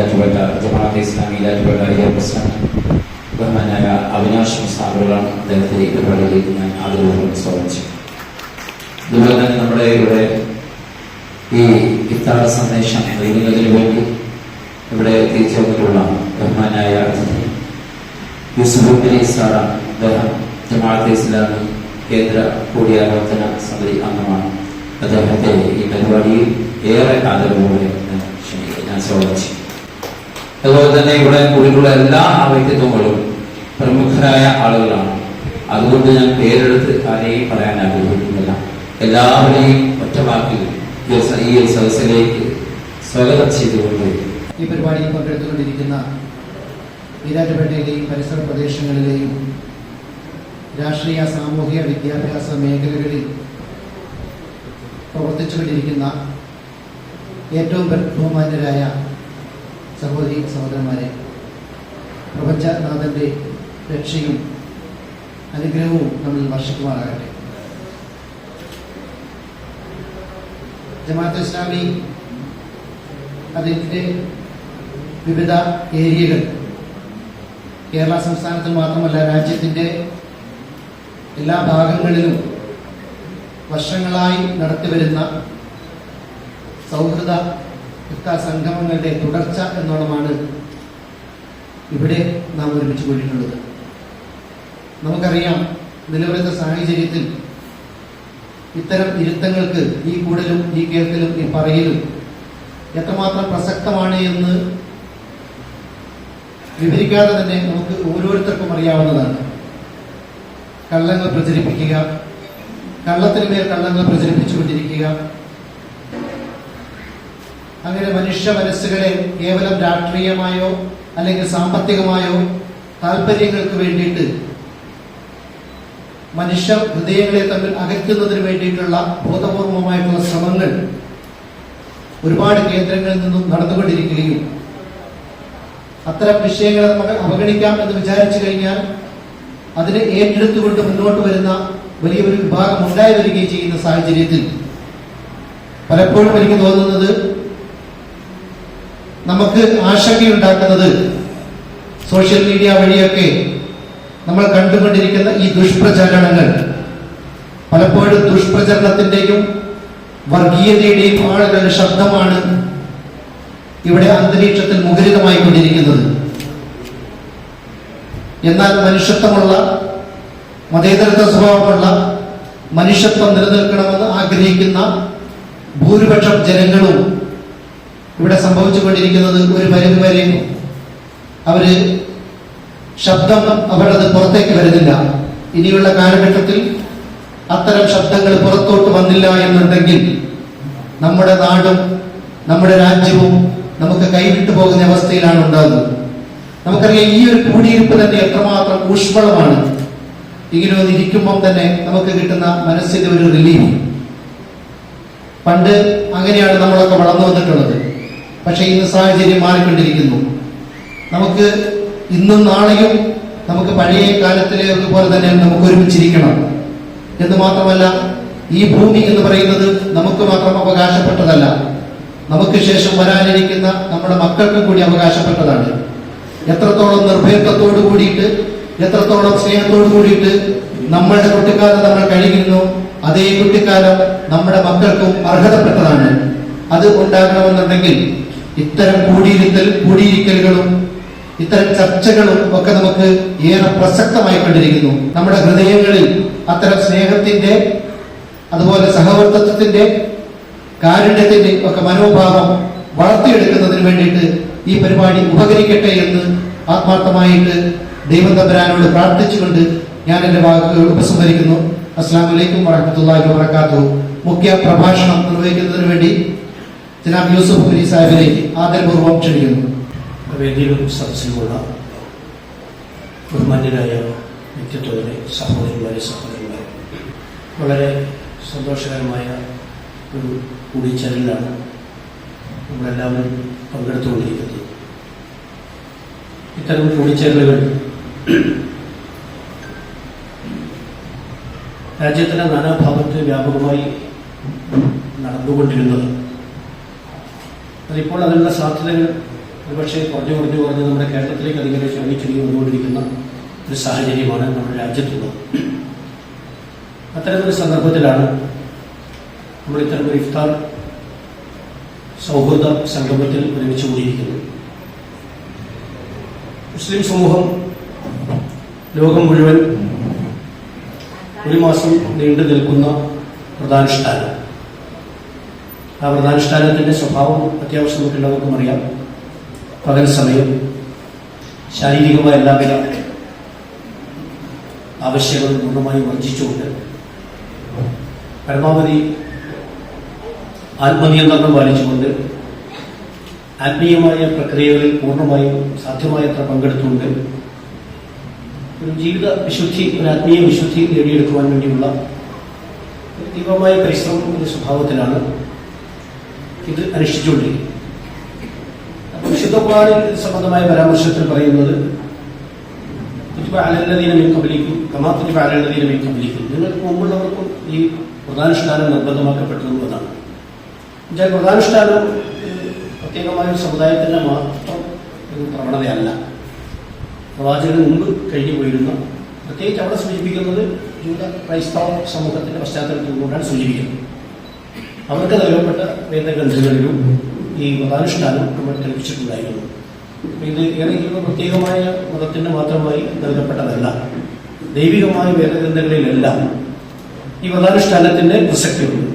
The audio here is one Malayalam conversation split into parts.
ഈരാറ്റുപേട്ട ജമാഅത്തെ ഇസ്ലാമി ഈരാറ്റുപേട്ട ഏരിയ പ്രസിഡന്റ് ബഹുമാനായ അവിനാശ് മുസാറുകളാണ് അദ്ദേഹത്തെ ഈ പരിപാടിയിലേക്ക് ഞാൻ ആദരവോടെ സ്വാഗതം ചെയ്യും. അതുപോലെ തന്നെ നമ്മുടെ ഇവിടെ ഈ ഇഫ്താർ സന്ദേശം നൽകുന്നതിന് വേണ്ടി ഇവിടെ എത്തിച്ചേർന്നിട്ടുള്ള ബഹുമാനായ യൂസുഫ് അലി സാറാണ്. അദ്ദേഹം ജമാഅത്തെ ഇസ്ലാമി കേന്ദ്ര കൂടിയാലോചന സമിതി അംഗമാണ്. അദ്ദേഹത്തെ ഈ പരിപാടിയിൽ ഏറെ ആദരവോടെ ഞാൻ സ്വാഗതം ചെയ്യും. അതുപോലെ തന്നെ ഇവിടെ കൂടിയിട്ടുള്ള എല്ലാ വ്യക്തിത്വങ്ങളും പ്രമുഖരായ ആളുകളാണ്. അതുകൊണ്ട് ഞാൻ പേരെടുത്ത് ആരെയും പറയാൻ ആഗ്രഹിക്കുന്നില്ല. എല്ലാവരെയും ഒറ്റവാക്കിൽ ഈ സദസ്സിലേക്ക് സ്വാഗതം ചെയ്തുകൊണ്ട് ഈ പരിപാടിയിൽ പങ്കെടുത്തുകൊണ്ടിരിക്കുന്ന ഈരാറ്റുപേട്ടയിലെയും പരിസര പ്രദേശങ്ങളിലെയും രാഷ്ട്രീയ സാമൂഹിക വിദ്യാഭ്യാസ മേഖലകളിൽ പ്രവർത്തിച്ചുകൊണ്ടിരിക്കുന്ന ഏറ്റവും ബഹുമാന്യരായ സഹോദരി സഹോദരന്മാരെ, പ്രപഞ്ചനാഥന്റെ രക്ഷയും അനുഗ്രഹവും നമ്മിൽ വർഷിക്കുമാറാകട്ടെ. ജമാഅത്തെ ഇസ്ലാമി അതിൻ്റെ വിവിധ ഏരിയകൾ കേരള സംസ്ഥാനത്തിൽ മാത്രമല്ല രാജ്യത്തിൻ്റെ എല്ലാ ഭാഗങ്ങളിലും വർഷങ്ങളായി നടത്തിവരുന്ന സൗഹൃദ ഇഫ്താർ സംഗമങ്ങളുടെ തുടർച്ച എന്നോണമാണ് ഇവിടെ നാം ഒരുമിച്ച് കൂടിയിട്ടുള്ളത്. നമുക്കറിയാം, നിലവിലത്തെ സാഹചര്യത്തിൽ ഇത്തരം ഇരുത്തങ്ങൾക്ക് ഈ കൂടലും ഈ കേൾക്കലും ഈ പറയലും എത്രമാത്രം പ്രസക്തമാണ് എന്ന് വിവരിക്കാതെ തന്നെ നമുക്ക് ഓരോരുത്തർക്കും അറിയാവുന്നതാണ്. കള്ളങ്ങൾ പ്രചരിപ്പിക്കുക, കള്ളത്തിന് മേൽ കള്ളങ്ങൾ പ്രചരിപ്പിച്ചുകൊണ്ടിരിക്കുക, അങ്ങനെ മനുഷ്യ മനസ്സുകളെ കേവലം രാഷ്ട്രീയമായോ അല്ലെങ്കിൽ സാമ്പത്തികമായോ താല്പര്യങ്ങൾക്ക് വേണ്ടിയിട്ട് മനുഷ്യ ഹൃദയങ്ങളെ തമ്മിൽ അകറ്റുന്നതിന് വേണ്ടിയിട്ടുള്ള ബോധപൂർവമായിട്ടുള്ള ശ്രമങ്ങൾ ഒരുപാട് കേന്ദ്രങ്ങളിൽ നിന്നും നടന്നുകൊണ്ടിരിക്കുകയും അത്തരം വിഷയങ്ങളെ നമുക്ക് അവഗണിക്കാം എന്ന് വിചാരിച്ചു കഴിഞ്ഞാൽ അതിനെ ഏറ്റെടുത്തുകൊണ്ട് മുന്നോട്ട് വരുന്ന വലിയൊരു വിഭാഗം ഉണ്ടായി വരികയും ചെയ്യുന്ന സാഹചര്യത്തിൽ പലപ്പോഴും എനിക്ക് തോന്നുന്നത് നമുക്ക് ആശങ്കയുണ്ടാക്കുന്നത് സോഷ്യൽ മീഡിയ വഴിയൊക്കെ നമ്മൾ കണ്ടുകൊണ്ടിരിക്കുന്ന ഈ ദുഷ്പ്രചാരണങ്ങൾ പലപ്പോഴും ദുഷ്പ്രചരണത്തിന്റെയും വർഗീയതയുടെയും ആളുകളുടെ ശബ്ദമാണ് ഇവിടെ അന്തരീക്ഷത്തിൽ മുഖരിതമായി കൊണ്ടിരിക്കുന്നത്. എന്നാൽ മനുഷ്യത്വമുള്ള, മതേതരത്വ സ്വഭാവമുള്ള, മനുഷ്യത്വം നിലനിൽക്കണമെന്ന് ആഗ്രഹിക്കുന്ന ഭൂരിപക്ഷം ജനങ്ങളും ഇവിടെ സംഭവിച്ചുകൊണ്ടിരിക്കുന്നത് ഒരു പരിധി വരെ അവര് ശബ്ദം അവരത് പുറത്തേക്ക് വരുന്നില്ല. ഇനിയുള്ള കാലഘട്ടത്തിൽ അത്തരം ശബ്ദങ്ങൾ പുറത്തോട്ട് വന്നില്ല എന്നുണ്ടെങ്കിൽ നമ്മുടെ നാടും നമ്മുടെ രാജ്യവും നമുക്ക് കൈവിട്ടു പോകുന്ന അവസ്ഥയിലാണ് ഉണ്ടാകുന്നത്. നമുക്കറിയാം, ഈ ഒരു കൂടിയിരിപ്പ് തന്നെ എത്രമാത്രം ഊഷ്മളമാണ്. ഇങ്ങനെ ഒന്നിരിക്കുമ്പം തന്നെ നമുക്ക് കിട്ടുന്ന മനസ്സിന്റെ ഒരു റിലീഫ്. പണ്ട് അങ്ങനെയാണ് നമ്മളൊക്കെ വളർന്നു വന്നിട്ടുള്ളത്. പക്ഷെ ഇന്ന് സാഹചര്യം മാറിക്കൊണ്ടിരിക്കുന്നു. നമുക്ക് ഇന്നും നാളെയും നമുക്ക് പഴയ കാലത്തിലെ പോലെ തന്നെ നമുക്ക് ഒരുമിച്ചിരിക്കണം എന്ന് മാത്രമല്ല, ഈ ഭൂമി എന്ന് പറയുന്നത് നമുക്ക് മാത്രം അവകാശപ്പെട്ടതല്ല, നമുക്ക് ശേഷം വരാനിരിക്കുന്ന നമ്മുടെ മക്കൾക്കും കൂടി അവകാശപ്പെട്ടതാണ്. എത്രത്തോളം നിർഭയത്വത്തോടു കൂടിയിട്ട്, എത്രത്തോളം സ്നേഹത്തോടു കൂടിയിട്ട് നമ്മളുടെ കുട്ടിക്കാലം നമ്മൾ കഴിയുന്നു, അതേ കുട്ടിക്കാലം നമ്മുടെ മക്കൾക്കും അർഹതപ്പെട്ടതാണ്. അത് ഉണ്ടാകണമെന്നുണ്ടെങ്കിൽ ഇത്തരം കൂടിയിരിക്കലുകളും ഇത്തരം ചർച്ചകളും ഒക്കെ നമുക്ക് ഏറെ പ്രസക്തമായി കണ്ടിരിക്കുന്നു. നമ്മുടെ ഹൃദയങ്ങളിൽ അത്തരം സ്നേഹത്തിന്റെ, അതുപോലെ സഹവർത്തിത്വത്തിന്റെ, കാരുണ്യത്തിന്റെ ഒക്കെ മനോഭാവം വളർത്തിയെടുക്കുന്നതിന് വേണ്ടിയിട്ട് ഈ പരിപാടി ഉപകരിക്കട്ടെ എന്ന് ആത്മാർത്ഥമായിട്ട് ദൈവം തമ്പുരാനോട് പ്രാർത്ഥിച്ചുകൊണ്ട് ഞാൻ എന്റെ വാക്കുകൾ ഉപസംഹരിക്കുന്നു. അസ്സലാമു അലൈക്കും വറഹ്മത്തുള്ളാഹി വബറകാതുഹു. മുഖ്യ പ്രഭാഷണം നിർവഹിക്കുന്നതിന് വേണ്ടി ജനാബ് യൂസുഫ് അലി സാഹിബിനെ ആദരപൂർവ്വം ക്ഷണിക്കുന്നു. വേദിയിലും സദസ്സിലുമുള്ള ബഹുമാന്യരായ വ്യക്തിത്വത്തിലെ സഹോദരന്മാരെ, വളരെ സന്തോഷകരമായ ഒരു കൂടിച്ചേരലിലാണ് നമ്മളെല്ലാവരും പങ്കെടുത്തുകൊണ്ടിരിക്കുന്നത്. ഇത്തരം കൂടിച്ചേരലുകൾ രാജ്യത്തിൻ്റെ നാനാഭാഗത്ത് വ്യാപകമായി നടന്നുകൊണ്ടിരുന്നത്. അതിപ്പോൾ അതിനുള്ള സാധ്യതകൾ ഒരുപക്ഷെ കുറഞ്ഞ് നമ്മുടെ കേരളത്തിലേക്ക് അതിങ്ങനെ ചുരുങ്ങി വന്നുകൊണ്ടിരിക്കുന്ന ഒരു സാഹചര്യമാണ് നമ്മുടെ രാജ്യത്തുള്ളത്. അത്തരമൊരു സന്ദർഭത്തിലാണ് നമ്മൾ ഇത്തരമൊരു ഇഫ്താർ സൗഹൃദ സംഗമത്തിൽ ഒരുമിച്ച് കൂടിയിരിക്കുന്നത്. മുസ്ലിം സമൂഹം ലോകം മുഴുവൻ ഒരു മാസം നീണ്ടു നിൽക്കുന്ന വ്രതാനുഷ്ഠാനം, ആ വ്രതാനുഷ്ഠാനത്തിൻ്റെ സ്വഭാവം അത്യാവശ്യം നമുക്കെല്ലാവർക്കും അറിയാം. പകൽ സമയം ശാരീരികമായ എല്ലാവിധ ആവശ്യങ്ങളും പൂർണ്ണമായും വർജിച്ചുകൊണ്ട് പരമാവധി ആത്മനിയന്ത്രണം പാലിച്ചുകൊണ്ട് ആത്മീയമായ പ്രക്രിയകളിൽ പൂർണ്ണമായും സാധ്യമായത്ര പങ്കെടുത്തുകൊണ്ട് ഒരു ജീവിത വിശുദ്ധി, ഒരു ആത്മീയ വിശുദ്ധി നേടിയെടുക്കുവാൻ വേണ്ടിയുള്ള തീവ്രമായ പരിശ്രമത്തിന്റെ സ്വഭാവത്തിലാണ് ഇത് അനുഷ്ഠിച്ചുകൊണ്ടിരിക്കുന്നത്. അപ്പോൾ വിശുദ്ധ ഖുർആനിൽ സംബന്ധമായ പരാമർശത്തിൽ പറയുന്നത് നിങ്ങൾക്ക് മുമ്പുള്ളവർക്കും ഈ വ്രതാനുഷ്ഠാനം നിർബന്ധമാക്കപ്പെട്ടിരുന്നതാണ്. എന്നുവെച്ചാൽ വ്രതാനുഷ്ഠാനം പ്രത്യേകമായ ഒരു സമുദായത്തിന്റെ മാത്രം ഒരു പ്രവണതയല്ല. പ്രവാചകന് മുമ്പ് കഴിഞ്ഞു പോയിരുന്ന, പ്രത്യേകിച്ച് അവിടെ സൂചിപ്പിക്കുന്നത് ജൂത ക്രൈസ്തവ സമൂഹത്തിന്റെ പശ്ചാത്തലത്തിൽ നിന്നുകൊണ്ടാണ് സൂചിപ്പിക്കുന്നത്. അവർക്ക് നൽകപ്പെട്ട വേദഗ്രന്ഥങ്ങളിലും ഈ വ്രതാനുഷ്ഠാനം നമ്മൾ കൽപ്പിച്ചിട്ടുണ്ടായിരുന്നു. ഇത് ഏതെങ്കിലും പ്രത്യേകമായ മതത്തിന് മാത്രമായി നൽകപ്പെട്ടതല്ല. ദൈവികമായ വേദഗ്രന്ഥങ്ങളിലെല്ലാം ഈ വ്രതാനുഷ്ഠാനത്തിന്റെ പ്രസക്തിയുണ്ട്.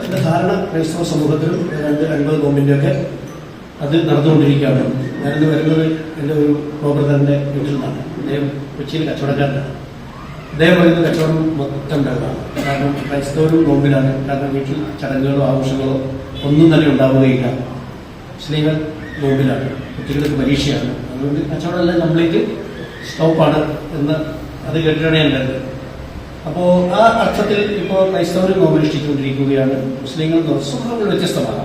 എന്റെ ധാരണ ക്രൈസ്തവ സമൂഹത്തിലും 50 നോമ്പിൻ്റെയൊക്കെ അത് നടന്നുകൊണ്ടിരിക്കുകയാണ്. ഞാനിന്ന് വരുന്നത് എൻ്റെ ഒരു ബ്രദറിന്റെ വീട്ടിൽ നിന്നാണ്. അദ്ദേഹം കൊച്ചിയിൽ കച്ചവടക്കാരനാണ്. അദ്ദേഹം പറയുന്ന കച്ചവടം മൊത്തം ഉണ്ടാകുകയാണ്. കാരണം ക്രൈസ്തവരും നോമ്പിലാണ്. കാരണം വീട്ടിൽ ചടങ്ങുകളോ ആഘോഷങ്ങളോ ഒന്നും തന്നെ ഉണ്ടാവുകയില്ല. മുസ്ലിങ്ങൾ നോമ്പിലാണ്, കുട്ടികൾക്ക് പരീക്ഷയാണ്. അതുകൊണ്ട് കച്ചവടമെല്ലാം കംപ്ലീറ്റ് സ്റ്റോപ്പാണ് എന്ന് അത് കേട്ടിട്ടാണ് ഞാൻ കണ്ടത്. അപ്പോൾ ആ അർത്ഥത്തിൽ ഇപ്പോൾ ക്രൈസ്തവർ നോമ്പനുഷ്ഠിച്ചുകൊണ്ടിരിക്കുകയാണ്. മുസ്ലിങ്ങൾ സ്വഭാവങ്ങൾ വ്യത്യസ്തമാണ്.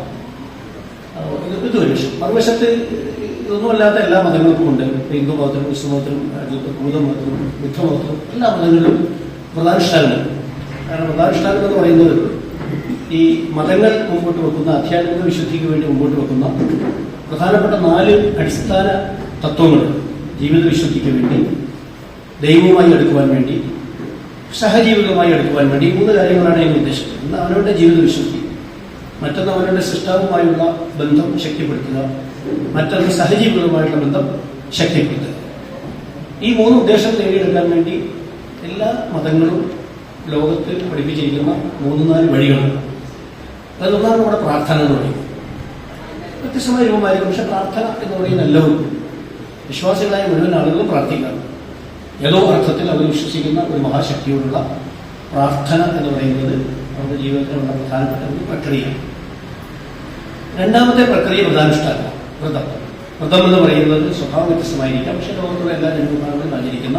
ഇത് ഒരു വിഷയം. മറുവശത്ത് ഇതൊന്നുമല്ലാത്ത എല്ലാ മതങ്ങൾക്കും ഉണ്ട്. ഹിന്ദു മതത്തിലും ക്രിസ്തു മതത്തിലും ബുദ്ധമതത്തിലും ബുദ്ധമതത്തിലും എല്ലാ മതങ്ങളിലും വ്രതാനുഷ്ഠാനമുണ്ട്. കാരണം വ്രതാനുഷ്ഠാനം എന്ന് പറയുന്നത് ഈ മതങ്ങൾ മുമ്പോട്ട് വെക്കുന്ന ആധ്യാത്മിക വിശുദ്ധിക്ക് വേണ്ടി മുമ്പോട്ട് വെക്കുന്ന പ്രധാനപ്പെട്ട 4 അടിസ്ഥാന തത്വങ്ങൾ. ജീവിത വിശുദ്ധിക്ക് വേണ്ടി, ദൈവവുമായി അടുക്കുവാൻ വേണ്ടി, സഹജീവികളുമായി അടുക്കുവാൻ വേണ്ടി 3 കാര്യങ്ങളാണ് ഞാൻ ഉദ്ദേശിക്കുന്നത്. ഒന്ന് അവനവന്റെ ജീവിത വിശുദ്ധി, മറ്റൊന്ന് അവനവന്റെ സൃഷ്ടാവുമായുള്ള ബന്ധം ശക്തിപ്പെടുത്തുക, മറ്റൊന്ന് സഹജീവികളുമായുള്ള ബന്ധം ശക്തിപ്പെടുത്തുക. ഈ 3 ഉദ്ദേശം നേടിയെടുക്കാൻ വേണ്ടി എല്ലാ മതങ്ങളും ലോകത്ത് പഠിപ്പിച്ചിരിക്കുന്ന 3-4 വഴികളുണ്ട്. അതിലൊന്നാണ് നമ്മുടെ പ്രാർത്ഥന എന്ന് പറയുന്നത്. വ്യത്യസ്തമായ രൂപമായിരിക്കും, പക്ഷെ പ്രാർത്ഥന എന്ന് പറയുന്ന എല്ലാവരും വിശ്വാസികളായ മുഴുവൻ ആളുകളും പ്രാർത്ഥിക്കണം. ഏതോ അർത്ഥത്തിൽ അവർ വിശ്വസിക്കുന്ന ഒരു മഹാശക്തിയോടുള്ള പ്രാർത്ഥന എന്ന് പറയുന്നത് അവരുടെ ജീവിതത്തിലുള്ള പ്രധാനപ്പെട്ട ഒരു പ്രക്രിയയാണ്. രണ്ടാമത്തെ പ്രക്രിയ വ്രതാനുഷ്ഠാനം. വ്രതം എന്ന് പറയുന്നത് സ്വഭാവം വ്യത്യസ്തമായിരിക്കാം, പക്ഷെ ലോകത്തുള്ള എല്ലാ ജനവിഭാഗങ്ങളും ആചരിക്കുന്ന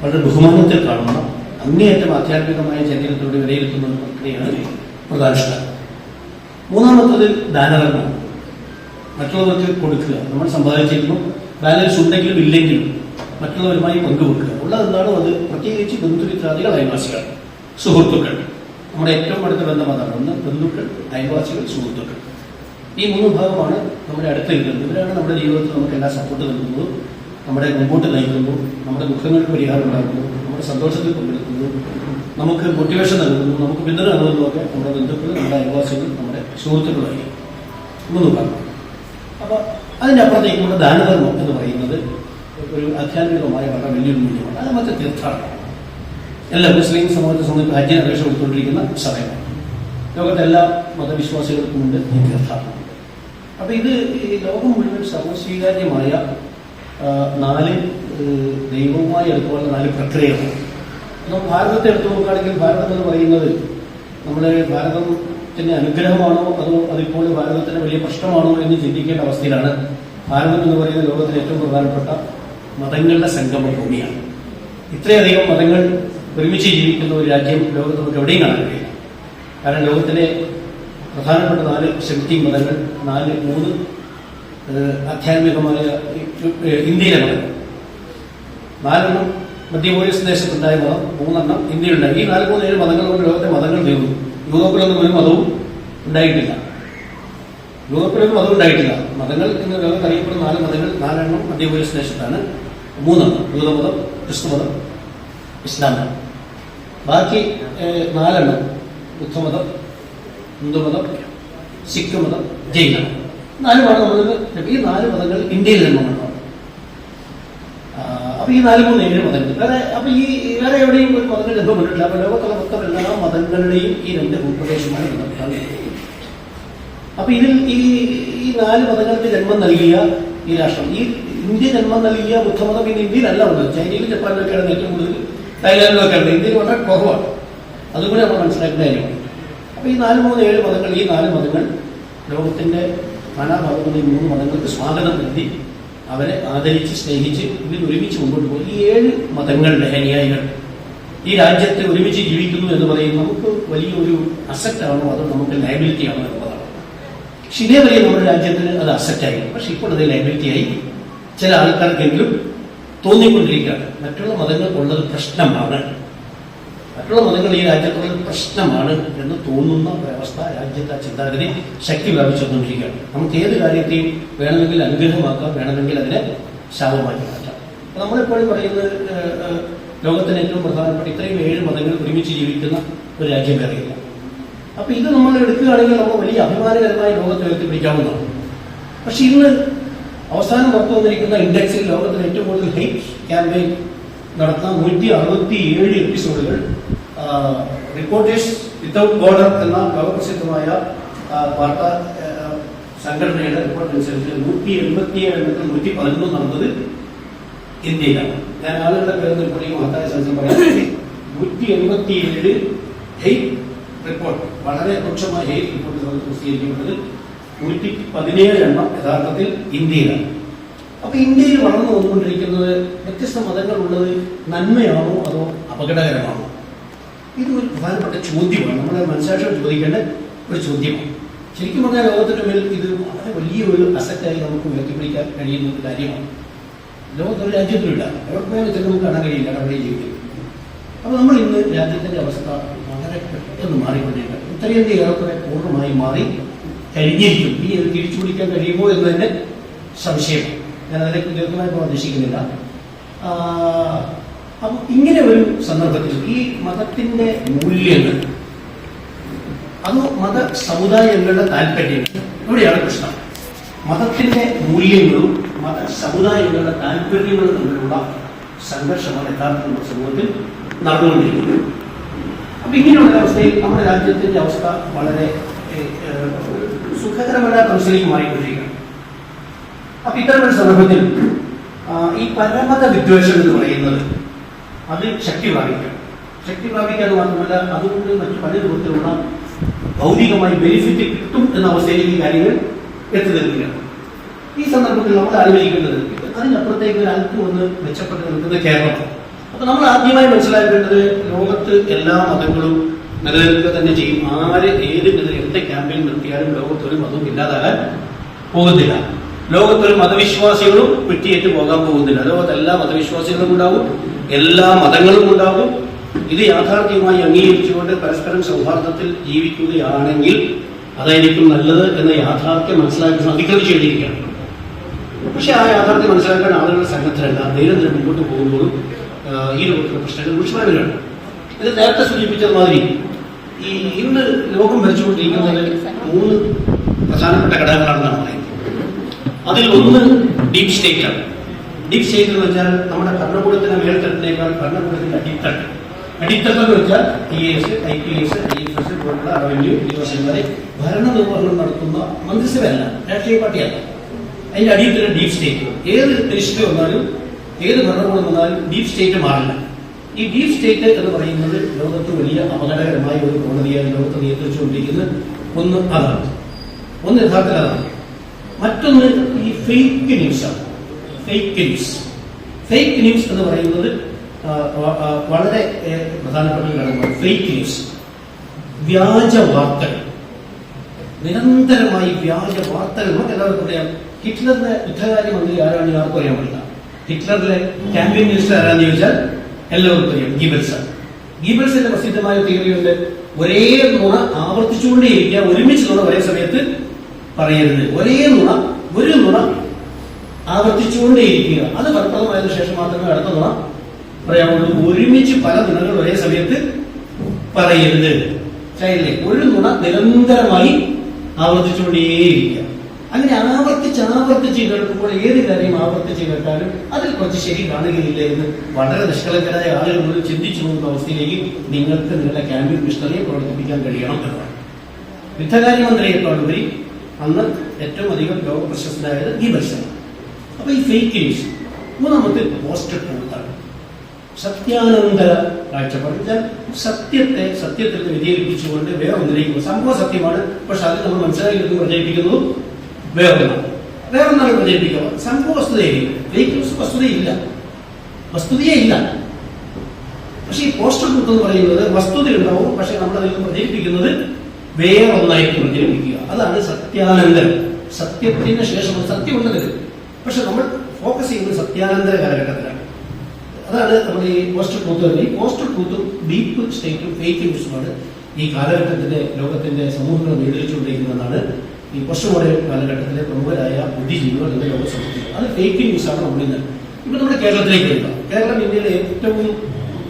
വളരെ ബഹുമാനത്തിൽ കാണുന്ന അങ്ങേയറ്റം ആധ്യാത്മികമായ ചരിത്രത്തിലൂടെ വിലയിരുത്തുന്ന ഒരു പ്രക്രിയയാണ് വ്രതാനുഷ്ഠാനം. മൂന്നാമത്തത് ദാനധർമ്മം, മറ്റുള്ളവർക്ക് കൊടുക്കുക. നമ്മൾ സമ്പാദിച്ചിരുന്നു, ബാലൻസ് ഉണ്ടെങ്കിലും ഇല്ലെങ്കിലും മറ്റുള്ളവരുമായി പങ്കുവെക്കുക. ഉള്ളതെന്താണോ അത്, പ്രത്യേകിച്ച് ബന്ധുമിത്രാദികൾ, അയൽവാസികൾ, സുഹൃത്തുക്കൾ. നമ്മുടെ ഏറ്റവും അടുത്ത ബന്ധം അതാണ്. ഒന്ന് ബന്ധുക്കൾ, അയൽവാസികൾ, സുഹൃത്തുക്കൾ. ഈ 3 ഭാഗമാണ് നമ്മുടെ അടുത്ത് ഇരിക്കുന്നത്. ഇവരാണ് നമ്മുടെ ജീവിതത്തിൽ നമുക്ക് എല്ലാ സപ്പോർട്ട് നൽകുന്നത്, നമ്മളെ മുമ്പോട്ട് നയിക്കുന്നു, നമ്മുടെ ദുഃഖങ്ങൾക്ക് പരിഹാരം ഉണ്ടാക്കുന്നു, നമ്മുടെ സന്തോഷത്തിൽ പങ്കെടുക്കുന്നു, നമുക്ക് മോട്ടിവേഷൻ നൽകുന്നു, നമുക്ക് പിന്തുണ നൽകുന്നതൊക്കെ നമ്മുടെ ബന്ധുക്കൾ, നമ്മുടെ അയൽവാസികൾ, നമ്മുടെ സുഹൃത്തുക്കളായി 3 ഭാഗം. അപ്പോൾ അതിൻ്റെ അപ്പുറത്തേക്കുള്ള ദാനധർമ്മം എന്ന് പറയുന്നത് ഒരു ആധ്യാത്മികമായ വളരെ വലിയൊരു മൂല്യമാണ്. അത് മറ്റേ തീർത്ഥാടനം. എല്ലാ മുസ്ലിം സമൂഹത്തെ സംബന്ധിച്ച് ഹജ്ജിന് അപേക്ഷ കൊടുത്തുകൊണ്ടിരിക്കുന്ന സമയമാണ്. ലോകത്തെ എല്ലാ മതവിശ്വാസികൾക്കുമുണ്ട് ഈ തീർത്ഥാടനം. അപ്പൊ ഇത് ഈ ലോകം മുഴുവൻ സർവസ്വീകാര്യമായ 4 ദൈവവുമായി എടുത്തുള്ള 4 പ്രക്രിയകൾ. നമ്മൾ ഭാരതത്തെ എടുത്തു നോക്കുകയാണെങ്കിൽ ഭാരതം എന്ന് പറയുന്നത് നമ്മുടെ ഭാരതത്തിന്റെ അനുഗ്രഹമാണോ അതോ അതിപ്പോൾ ഭാരതത്തിന്റെ വലിയ പ്രശ്നമാണോ എന്ന് ചിന്തിക്കേണ്ട അവസ്ഥയിലാണ്. ഭാരതം എന്ന് പറയുന്നത് ലോകത്തിലെ ഏറ്റവും പ്രധാനപ്പെട്ട മതങ്ങളുടെ സംഗമ ഭൂമിയാണ്. ഇത്രയധികം മതങ്ങൾ ഒരുമിച്ച് ജീവിക്കുന്ന ഒരു രാജ്യം ലോകത്ത് നമുക്ക് എവിടെയും കാണാൻ കഴിയില്ല. കാരണം ലോകത്തിലെ പ്രധാനപ്പെട്ട 4 ശക്തി മതങ്ങൾ, 3 ആധ്യാത്മികമായ ഇന്ത്യയിലെ മതങ്ങൾ, 4 മധ്യപൂർവ്വ ദേശത്തുണ്ടായ മതം, 3 ഇന്ത്യയിലുണ്ടായി. ഈ 4-3-7 മതങ്ങൾ കൊണ്ട് ലോകത്തെ മതങ്ങൾ തീർന്നു. യൂറോപ്പിലൊന്നും ഒരു മതവും ഉണ്ടായിട്ടില്ല. യൂറോപ്പിലൊന്നും മതം ഉണ്ടായിട്ടില്ല. മതങ്ങൾ എന്ന് ലോകത്ത് അറിയപ്പെടുന്ന 4 മതങ്ങൾ, 4 മധ്യപൂർവ്വ ദേശത്താണ്. 3 ബുദ്ധമതം, ക്രിസ്തുമതം, ഇസ്ലാം. ബാക്കി 4 ബുദ്ധമതം, ഹിന്ദുമതം, സിഖ് മതം, ജൈനം. 4 മതങ്ങൾ. ഈ 4 മതങ്ങൾ ഇന്ത്യയിൽ ജന്മമുണ്ടാവും. അപ്പൊ ഈ 4, 3, 7 മതങ്ങൾ വേറെ. അപ്പൊ ഈ വേറെ എവിടെയും ഒരു മതങ്ങൾ ജന്മപ്പെട്ടിട്ടില്ല. അപ്പൊ ലോകത്തുള്ള മൊത്തം എല്ലാ മതങ്ങളുടെയും ഈ 2 ഭൂപ്രദേശമാണ് ബന്ധപ്പെട്ടാണ്. അപ്പൊ ഇതിൽ ഈ 4 മതങ്ങൾക്ക് ജന്മം നൽകിയ ഈ രാഷ്ട്രം, ഈ ഇന്ത്യ ജന്മം നൽകിയ ബുദ്ധമതം ഇന്ന് ഇന്ത്യയിലല്ല ഉള്ളത്. ചൈനയിലും ജപ്പാനിലൊക്കെയാണ് ഏറ്റവും കൂടുതൽ, തായ്ലാൻഡിലൊക്കെ ഉണ്ട്. ഇന്ത്യയിൽ വളരെ കുറവാണ്. അതുകൂടി നമ്മൾ മനസ്സിലാക്കേണ്ട കാര്യമാണ്. അപ്പൊ ഈ 4, 3, 7 മതങ്ങൾ, ഈ 4 മതങ്ങൾ ലോകത്തിന്റെ നാനാഭാഗത്തുള്ള ഈ 3 മതങ്ങൾക്ക് സ്വാഗതം നൽകി അവരെ ആദരിച്ച് സ്നേഹിച്ച് ഇവർ ഒരുമിച്ച് മുമ്പോട്ട് പോകും. ഈ 7 മതങ്ങളുടെ അനുയായികൾ ഈ രാജ്യത്തെ ഒരുമിച്ച് ജീവിക്കുന്നു എന്ന് പറയുന്നത് നമുക്ക് വലിയൊരു അസറ്റാണോ അതോ നമുക്ക് ലയബിലിറ്റി ആണോ എന്നതാണ്. പക്ഷെ ഇതേവരെ നമ്മുടെ രാജ്യത്തിന് അത് അസറ്റായി. പക്ഷെ ഇപ്പോൾ അത് ലയബിലിറ്റി ആയി ചില ആൾക്കാർക്കെങ്കിലും തോന്നിക്കൊണ്ടിരിക്കുകയാണ്. മറ്റുള്ള മതങ്ങൾക്കുള്ളത് പ്രശ്നമാണ്, മറ്റുള്ള മതങ്ങൾ ഈ രാജ്യത്തുള്ളത് പ്രശ്നമാണ് എന്ന് തോന്നുന്ന വ്യവസ്ഥ രാജ്യത്തെ ചിന്താഗതി ശക്തി പ്രാപിച്ചുകൊണ്ടിരിക്കുകയാണ്. നമുക്ക് ഏത് കാര്യത്തെയും വേണമെങ്കിൽ അനുഗ്രഹമാക്കാം, വേണമെങ്കിൽ അതിനെ ശാപമാക്കി മാറ്റാം. നമ്മളിപ്പോഴും പറയുന്നത് ലോകത്തിന് ഏറ്റവും പ്രധാനപ്പെട്ട ഇത്രയും 7 മതങ്ങൾ ഒരുമിച്ച് ജീവിക്കുന്ന ഒരു രാജ്യം വേറെയില്ല. അപ്പൊ ഇത് നമ്മൾ എടുക്കുകയാണെങ്കിൽ നമ്മൾ വലിയ അഭിമാനകരമായി ലോകത്ത് ഉയർത്തിപ്പിടിക്കാവുന്നതാണ്. പക്ഷെ ഇന്ന് അവസാനം പുറത്തു വന്നിരിക്കുന്ന ഇൻഡെക്സിൽ ലോകത്തിൽ ഏറ്റവും കൂടുതൽ ഹെയ്റ്റ് ക്യാമ്പയിൻ നടത്തുന്ന 167 എപ്പിസോഡുകൾ റിപ്പോർട്ടേഴ്സ് വിത്തൗട്ട് ബോർഡർ എന്ന ലോകപ്രസിദ്ധമായ വാർത്താ സംഘടനയുടെ റിപ്പോർട്ട് അനുസരിച്ച് 187 111 നടന്നത് ഇന്ത്യയിലാണ്. ഞാൻ ആളുകളുടെ പേര് റിപ്പോർട്ടിംഗ് മഹത്തായ സംഘം പറയാം. 187 ഹെയ്റ്റ് റിപ്പോർട്ട്, വളരെ രൂക്ഷമായ ഹെയ്റ്റ് റിപ്പോർട്ട് പ്രസിദ്ധീകരിക്കപ്പെട്ടത് 117 യഥാർത്ഥത്തിൽ ഇന്ത്യയിലാണ്. അപ്പൊ ഇന്ത്യയിൽ വളർന്നു വന്നുകൊണ്ടിരിക്കുന്നത് വ്യത്യസ്ത മതങ്ങളുള്ളത് നന്മയാണോ അതോ അപകടകരമാണോ? ഇത് ഒരു പ്രധാനപ്പെട്ട ചോദ്യമാണ്. നമ്മളെ മനസ്സിലാക്കി ചോദിക്കേണ്ട ഒരു ചോദ്യമാണ്. ശരിക്കും പറഞ്ഞാൽ ലോകത്തിന്റെ മേൽ ഇത് വളരെ വലിയൊരു അസറ്റായി നമുക്ക് ഉയർത്തിപ്പിടിക്കാൻ കഴിയുന്ന ഒരു കാര്യമാണ്. ലോകത്തൊരു രാജ്യത്തിലില്ല, എവിടെ നമുക്ക് കാണാൻ കഴിയില്ല അവിടെ ജീവിക്കും. അപ്പൊ നമ്മൾ ഇന്ന് രാജ്യത്തിന്റെ അവസ്ഥ വളരെ പെട്ടെന്ന് മാറിക്കൊണ്ടിരിക്കുക. ഉത്തരേന്ത്യ ഏറെക്കുറെ പൂർണ്ണമായി മാറി കഴിഞ്ഞിരിക്കും. ഈ തിരിച്ചു പിടിക്കാൻ കഴിയുമോ എന്ന് തന്നെ സംശയം. ഞാൻ അതിലേക്ക് ദീർഘമായി ഉദ്ദേശിക്കുന്നില്ല. അപ്പം ഇങ്ങനെ ഒരു സന്ദർഭത്തിൽ ഈ മതത്തിന്റെ മൂല്യങ്ങൾ, അത് മത സമുദായങ്ങളുടെ താല്പര്യങ്ങൾ, ഇവിടെയാണ് പ്രശ്നം. മതത്തിന്റെ മൂല്യങ്ങളും മത സമുദായങ്ങളുടെ താല്പര്യങ്ങളും തമ്മിലുള്ള സംഘർഷമാണ് യഥാർത്ഥ സമൂഹത്തിൽ നടന്നുകൊണ്ടിരിക്കുന്നത്. അപ്പൊ ഇങ്ങനെയുള്ള അവസ്ഥയിൽ നമ്മുടെ രാജ്യത്തിന്റെ അവസ്ഥ വളരെ സുഖകരമല്ലാത്ത അവസ്ഥയിലേക്ക് മാറിക്കൊണ്ടിരിക്കുകയാണ്. അപ്പൊ ഇത്തരമൊരു സന്ദർഭത്തിൽ ഈ പരമത വിദ്വേഷം എന്ന് പറയുന്നത് അത് ശക്തി പ്രാപിക്കാതെ മാത്രമല്ല അതുകൊണ്ട് മറ്റു പല രൂപത്തിലുള്ള ഭൗതികമായി ബെനിഫിറ്റ് കിട്ടും എന്ന അവസ്ഥയിലേക്ക് ഈ കാര്യങ്ങൾ എത്തി നിൽക്കുകയാണ്. ഈ സന്ദർഭത്തിൽ നമ്മൾ ആലോചിക്കേണ്ടത് അതിനപ്പുറത്തേക്ക് ഒരു അല്പം ഒന്ന് മെച്ചപ്പെട്ട് നിൽക്കുന്നത് കേരളമാണ്. അപ്പൊ നമ്മൾ ആദ്യമായി മനസ്സിലാക്കേണ്ടത് ലോകത്ത് എല്ലാ മതങ്ങളും നിലനിൽക്കുക തന്നെ ചെയ്യും. ആര് ഏത് എന്ത് ക്യാമ്പയിൻ നിർത്തിയാലും ലോകത്തൊരു മതവും ഇല്ലാതാകാൻ പോകുന്നില്ല. ലോകത്തൊരു മതവിശ്വാസികളും കുറ്റിയേറ്റ് പോകാൻ പോകുന്നില്ല. ലോകത്ത് എല്ലാ മതവിശ്വാസികളും ഉണ്ടാവും, എല്ലാ മതങ്ങളും ഉണ്ടാകും. ഇത് യാഥാർത്ഥ്യമായി അംഗീകരിച്ചുകൊണ്ട് പരസ്പരം സൗഹാർദ്ദത്തിൽ ജീവിക്കുകയാണെങ്കിൽ അതായിരിക്കും നല്ലത് എന്ന യാഥാർത്ഥ്യം മനസ്സിലാക്കി അതിക്രമിച്ചു കഴിഞ്ഞിരിക്കുകയാണ്. പക്ഷെ ആ യാഥാർത്ഥ്യം മനസ്സിലാക്കാൻ ആളുകൾ സന്നദ്ധരല്ല. ദൈനംദിനം മുമ്പോട്ട് പോകുമ്പോഴും ഈ ലോകത്തിലെ പ്രശ്നങ്ങൾ രൂക്ഷമായി വരികയാണ്. ഇത് നേരത്തെ സൂചിപ്പിച്ചതുമാതിരി ഈ ഇന്ന് ലോകം ഭരിച്ചുകൊണ്ടിരിക്കുന്നത് 3 പ്രധാനപ്പെട്ട ഘടകങ്ങളാണെന്നാണ് പറയുന്നത്. അതിൽ ഒന്ന് ഡീപ് സ്റ്റേറ്റ് ആണ്. ഡീപ് സ്റ്റേറ്റ് എന്ന് വെച്ചാൽ നമ്മുടെ ഭരണകൂടത്തിന്റെ മേൽത്തട്ടിനേക്കാൾ ഭരണകൂടത്തിന്റെ അടിത്തട്ട് എന്ന് വെച്ചാൽ IAS, IPS, IFS പോലുള്ള റവന്യൂ ഉദ്യോഗസ്ഥന്മാരെ ഭരണനിർവഹണം നടത്തുന്ന മന്ത്രിസഭയല്ല, രാഷ്ട്രീയ പാർട്ടിയല്ല. അതിന്റെ അടിയത്തിലെ ഡീപ് സ്റ്റേറ്റ്. ഏത് മിനിസ്ട്രി വന്നാലും ഏത് ഭരണകൂടം വന്നാലും ഡീപ് സ്റ്റേറ്റ് മാറില്ല. ഈ ഡീപ് സ്റ്റേറ്റ് എന്ന് പറയുന്നത് ലോകത്ത് വലിയ അപകടകരമായ ഒരു പ്രവണതയായി ലോകത്ത് നിയന്ത്രിച്ചുകൊണ്ടിരിക്കുന്നത് ഒന്ന് അതാണ്. ഒന്ന് യഥാർത്ഥത്തിൽ അതാണ്. മറ്റൊന്ന് ഈ ഫേക്ക് ന്യൂസാണ്. ഫേക്ക് ന്യൂസ് എന്ന് പറയുന്നത് വളരെ പ്രധാനപ്പെട്ട ഒരു ഘടകമാണ്. ഫേക്ക് ന്യൂസ്, വ്യാജ വാർത്തകൾ, നിരന്തരമായി വ്യാജ വാർത്തകൾ. നമുക്ക് എല്ലാവർക്കും അറിയാം, ഹിറ്റ്ലറിന്റെ യുദ്ധകാര്യമന്ത്രി ആരാണ് ആർക്കും അറിയാൻ പറ്റില്ല. ഹിറ്റ്ലറിലെ ക്യാമ്പയിൻ മിനിസ്റ്റർ ആരാന്ന് ചോദിച്ചാൽ എല്ലാവർക്കും അറിയാം, ഗീബൽസാണ്. ഗീബൽസിന്റെ പ്രസിദ്ധമായ തിയറിയുണ്ട്, ഒരേ നുണ ആവർത്തിച്ചുകൊണ്ടേയിരിക്കുക, ഒരുമിച്ച് നുണ ഒരേ സമയത്ത് പറയരുത്. ഒരു നുണ ആവർത്തിച്ചുകൊണ്ടേയിരിക്കുക. അത് ഫലപ്രദമായതിനു ശേഷം മാത്രമേ അടുത്ത നുണ പറയാവുള്ളൂ. ഒരുമിച്ച് പല നുണകൾ ഒരേ സമയത്ത് പറയരുത്. ശരിയല്ലേ? ഒരു നുണ നിരന്തരമായി ആവർത്തിച്ചുകൊണ്ടേയിരിക്കുക. അങ്ങനെ ആവർത്തിച്ച് കേൾക്കുമ്പോൾ ഏത് കാര്യം ആവർത്തിച്ച് കേട്ടാലും അതിൽ കുറച്ച് ശരി കാണുകയില്ല എന്ന് വളരെ നിഷ്കളങ്കരായ ആളുകൾ ചിന്തിച്ചു പോകുന്ന അവസ്ഥയിലേക്ക് നിങ്ങൾക്ക് നിങ്ങളുടെ ക്യാമ്പിംഗ് മിഷണറിയെ പ്രവർത്തിപ്പിക്കാൻ കഴിയണം എന്നാണ്. യുദ്ധകാര്യമന്ത്രിയെക്കാളുപരി അന്ന് ഏറ്റവും അധികം ലോക പ്രശസ്തനായത് ഈ മനുഷ്യനാണ്. അപ്പൊ ഈ ഫേക്ക് ന്യൂസ് മൂന്നാമത്തെ പോസ്റ്റ് ട്രൂത്താണ്. സത്യാനന്തര കാഴ്ചപ്പാട്. സത്യത്തിൽ നിന്ന് വ്യതിചലിപ്പിച്ചുകൊണ്ട് വേറെ ഒന്നിലേക്ക് സംഭവ സത്യമാണ്, പക്ഷെ അത് നമ്മൾ മനസ്സിലാക്കി പ്രചരിപ്പിക്കുന്നതും വേറൊന്നാണ് പ്രചരിപ്പിക്കുക. സംഭവ വസ്തുതയില്ല. ഫേക്ക് ന്യൂസ് വസ്തുതയേ ഇല്ല. പക്ഷെ ഈ പോസ്റ്റർ ട്രൂത്ത് എന്ന് പറയുന്നത് വസ്തുത ഉണ്ടാവും, പക്ഷെ നമ്മൾ അതിൽ പ്രചരിപ്പിക്കുന്നത് വേറെ ഒന്നായിട്ട് പ്രചരിപ്പിക്കുക. അതാണ് സത്യാനന്തരം. സത്യത്തിന് ശേഷം സത്യമുള്ളത്, പക്ഷെ നമ്മൾ ഫോക്കസ് ചെയ്യുന്നത് സത്യാനന്തര കാലഘട്ടത്തിലാണ്. അതാണ് നമ്മൾ ഈ പോസ്റ്റർ ട്രൂത്ത്. ഈ പോസ്റ്റർ ട്രൂത്തും ഡീപ്പ് സ്റ്റേറ്റും ഫേക്ക് ന്യൂസുമാണ് ഈ കാലഘട്ടത്തിന്റെ ലോകത്തിന്റെ സമൂഹങ്ങൾ നേടിച്ചുകൊണ്ടിരിക്കുന്നതാണ് ഈ പോസ്റ്റ് മോഡേൺ കാലഘട്ടത്തിലെ പ്രമുഖരായ ബുദ്ധിജീവികൾ എന്ന ലോക സമൂഹത്തിൽ. അത് ഫേക്ക് ന്യൂസാണ് നമ്മളിന്ന്. ഇപ്പൊ നമ്മുടെ കേരളത്തിലേക്ക് വരിക. കേരളം ഇന്ത്യയിലെ ഏറ്റവും